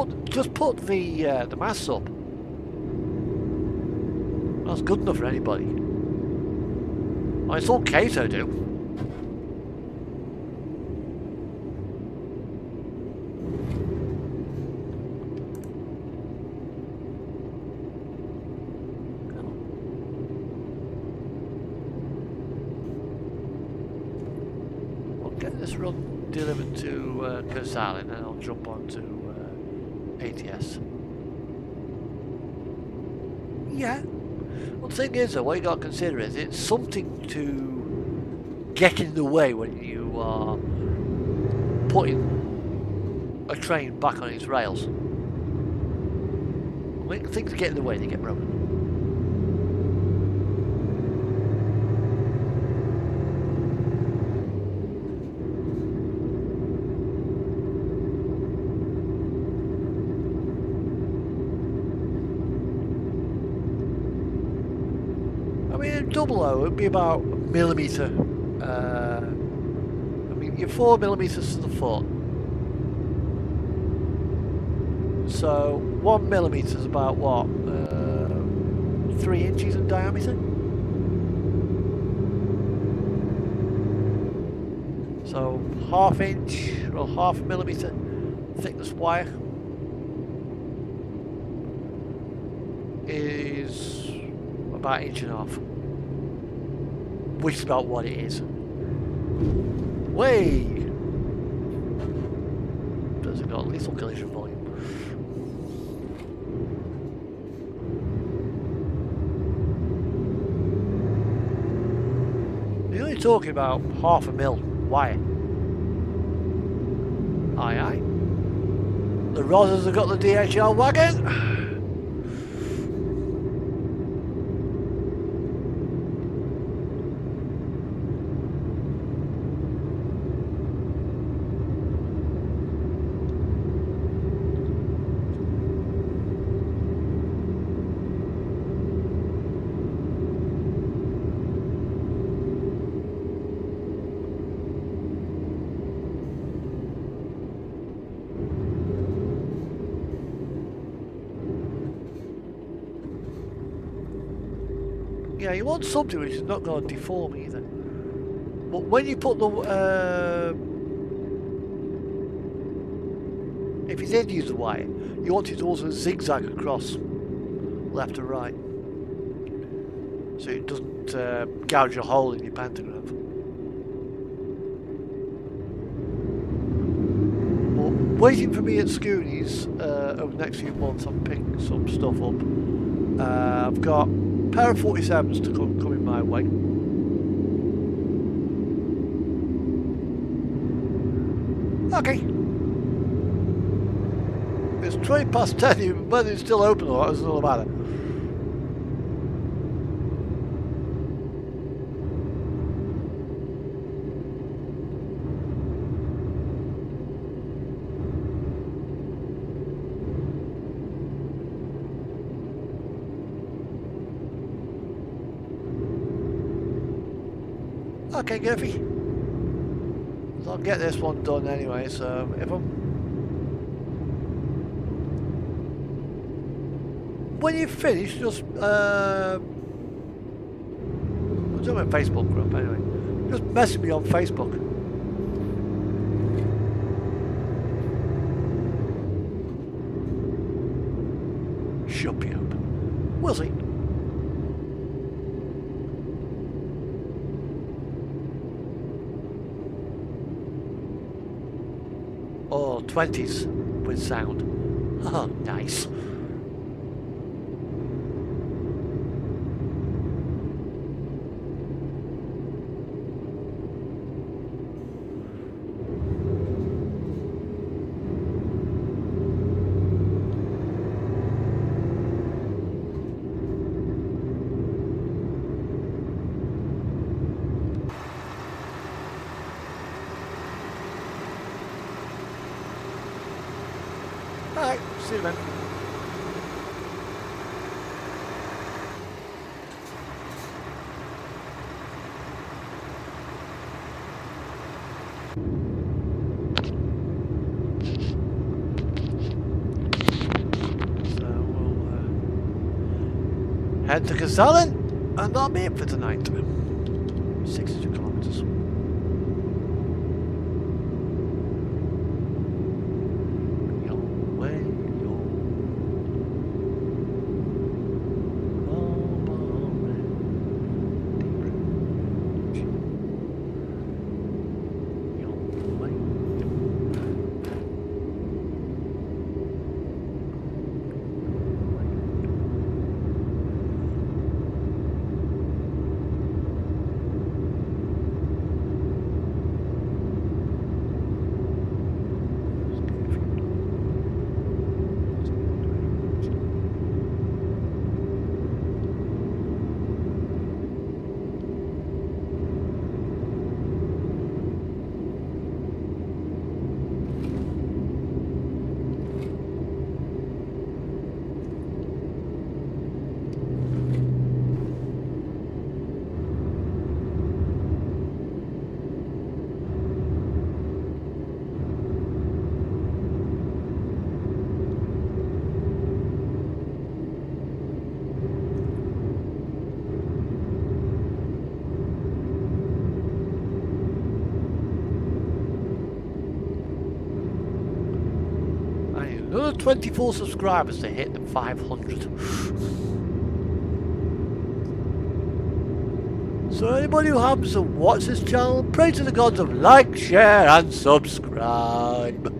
put the mass up. That's good enough for anybody. Well, it's all Kato do. We'll get this run delivered to Kursali and then I'll jump on to ATS. Yeah. Well, the thing is, though, what you got to consider is it's something to get in the way when you are putting a train back on its rails. When things get in the way, they get broken. Double O would be about a millimetre. I mean, you're 4 millimetres to the foot. So 1 millimetre is about what? 3 inches in diameter. So ½ inch or ½ millimetre thickness wire is about 1.5 inches. Which is about what it is. Way! because they've got lethal collision volume. You're only talking about $500,000 wire. Aye aye. The Rozzers have got the DHL wagon. Yeah, you want something which is not going to deform either. But when you put the... if you did use the wire, you want it to also zigzag across left and right. So it doesn't gouge a hole in your pantograph. But waiting for me at Scoonies over the next few months, I'm picking some stuff up. I've got a pair of 47s to coming my way. Okay. It's 20 past 10, whether it's still open or not, doesn't really matter. Okay, Gurphy. So I'll get this one done anyway, so if I'm... When you finish, just... I'm doing a Facebook group anyway. Just message me on Facebook. Should be open. We'll see. Oh, 20s with sound. Oh, nice. Alright, see you then. So we'll head to Kazalin, and that'll be it for tonight. 62 kilometers. Another 24 subscribers to hit the 500. So anybody who happens to watch this channel, pray to the gods of like, share and subscribe.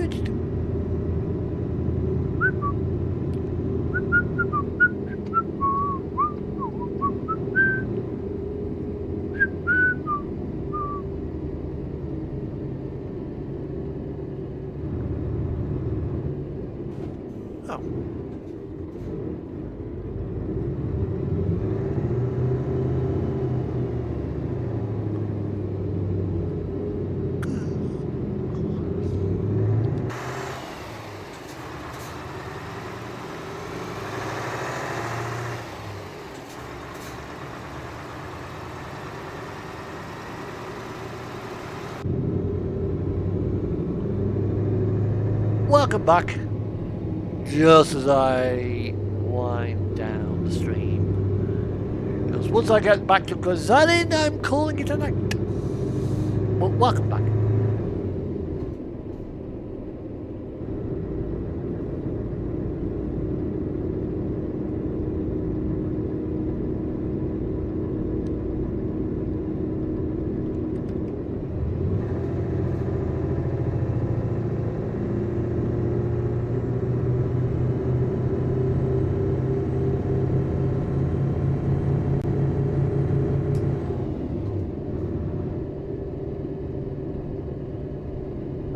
searched. Oh. Welcome back. Just as I wind down the stream. Because once I get back to Gozalin, I'm calling it a night. Well, welcome back.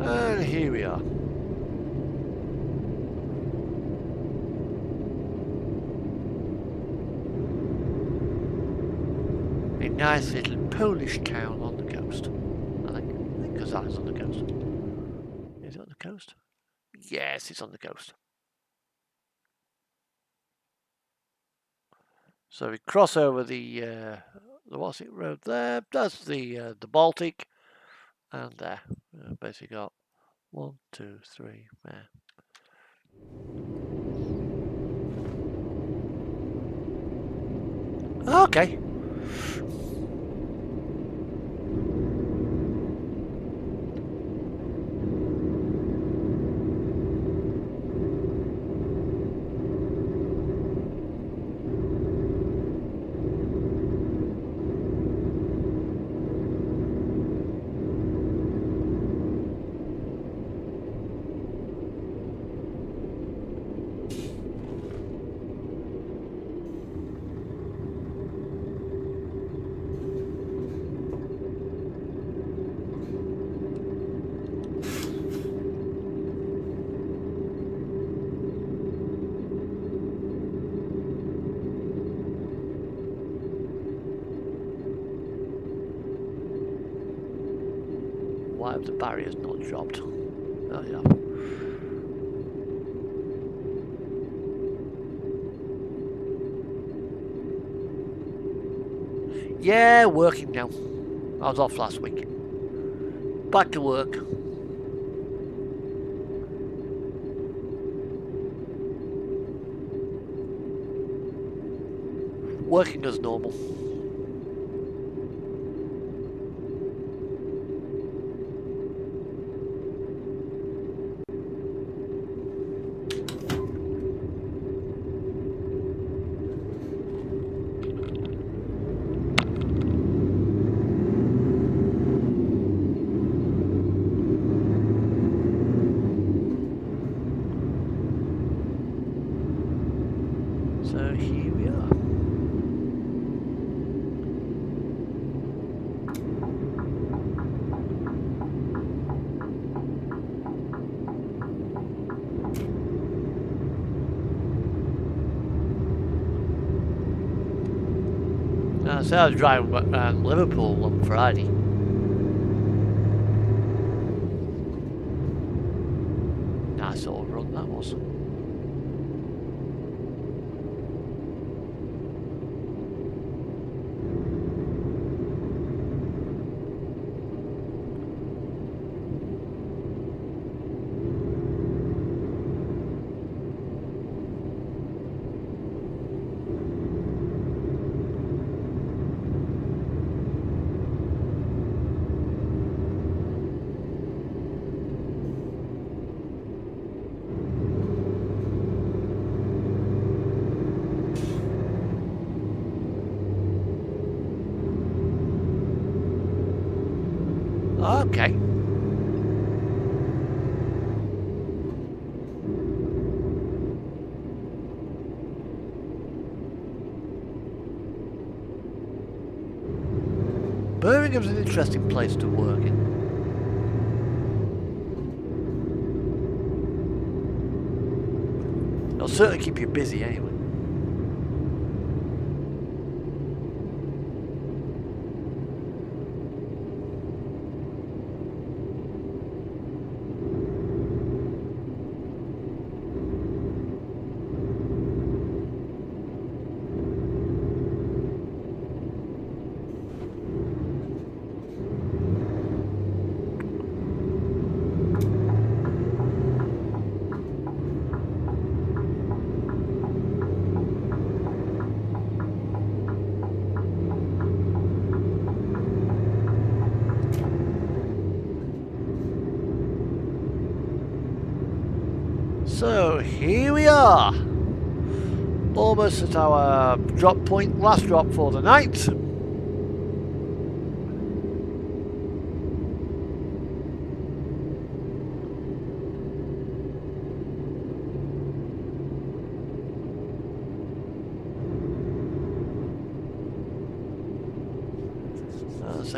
And here we are. A nice little Polish town on the coast. I think Gozal's on the coast. Is it on the coast? Yes, it's on the coast. So we cross over the what's it road there? That's the Baltic, and there basically got 1, 2, 3 there. Okay. Why have the barriers not dropped? Oh yeah. Yeah, working now. I was off last week. Back to work. Working as normal. So here we are. So I was driving around Liverpool on Friday. Nice little run that was. Okay. Birmingham's an interesting place to work in. It'll certainly keep you busy anyway. So here we are, almost at our drop point, last drop for the night. So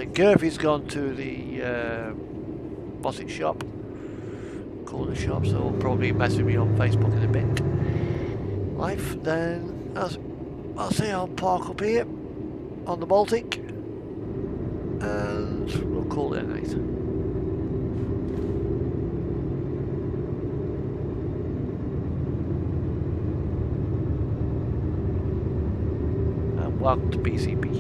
Gerfie's gone to the Bossick shop, corner shop, so we'll probably message me on Facebook in a bit. Life, then I'll say I'll park up here on the Baltic and we'll call it a night. And welcome to BCB.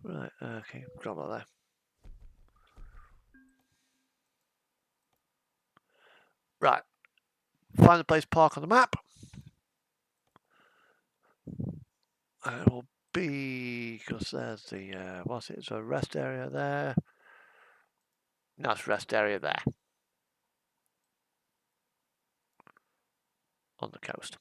Right, okay, drop that there. Right, find a place to park on the map. And it will be, because there's the, what's it, so rest area there. Nice rest area there. On the coast.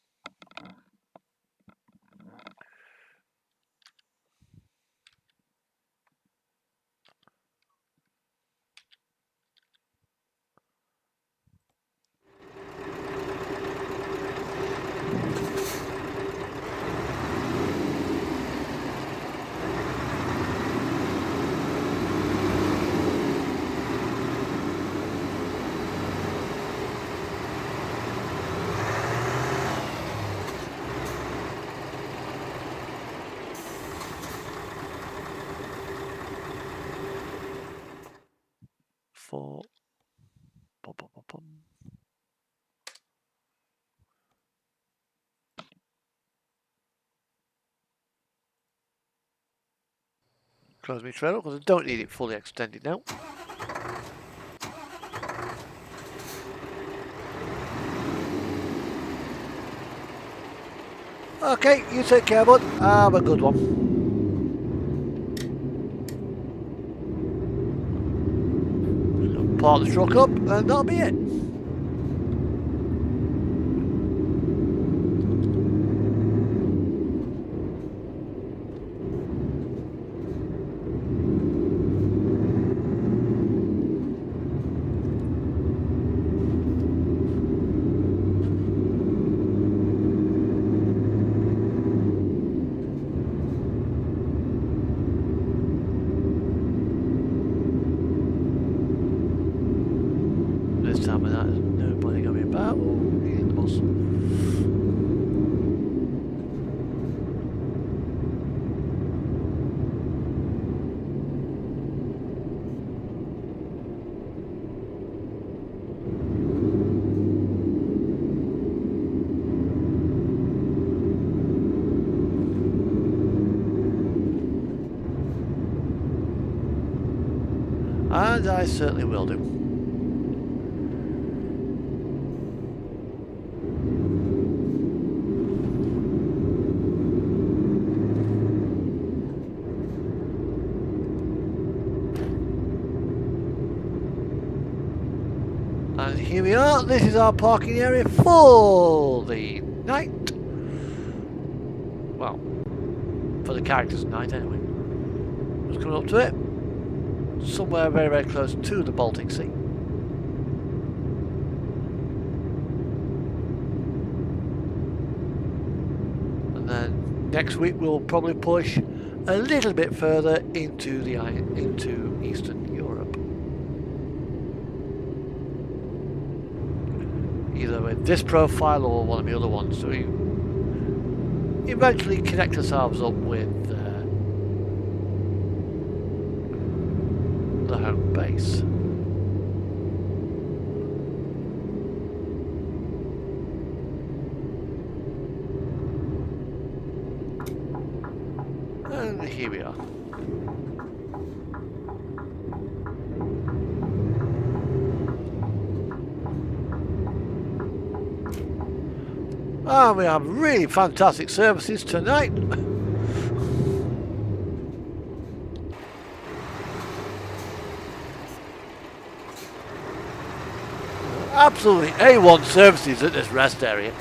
For close my trailer because I don't need it fully extended now. Okay, you take care, bud. Have a good one. Park the truck up and that'll be it. Time of that, nobody going to be about. In the bus. And I certainly will do. here we are. This is our parking area for the night. Well, for the characters' night anyway. Just coming up to it. Somewhere very, very close to the Baltic Sea. And then next week we'll probably push a little bit further into Eastern Europe. Either with this profile or one of the other ones. So we eventually connect ourselves up with the home base. And here we are. And we have really fantastic services tonight. Absolutely A1 services at this rest area.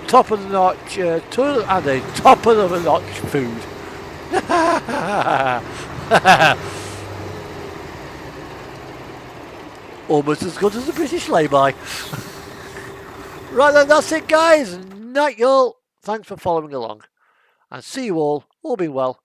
Top of the notch toilet and a top of the notch food. Almost as good as the British lay-by. Right then, that's it guys. Night y'all. Thanks for following along. And see you all being well,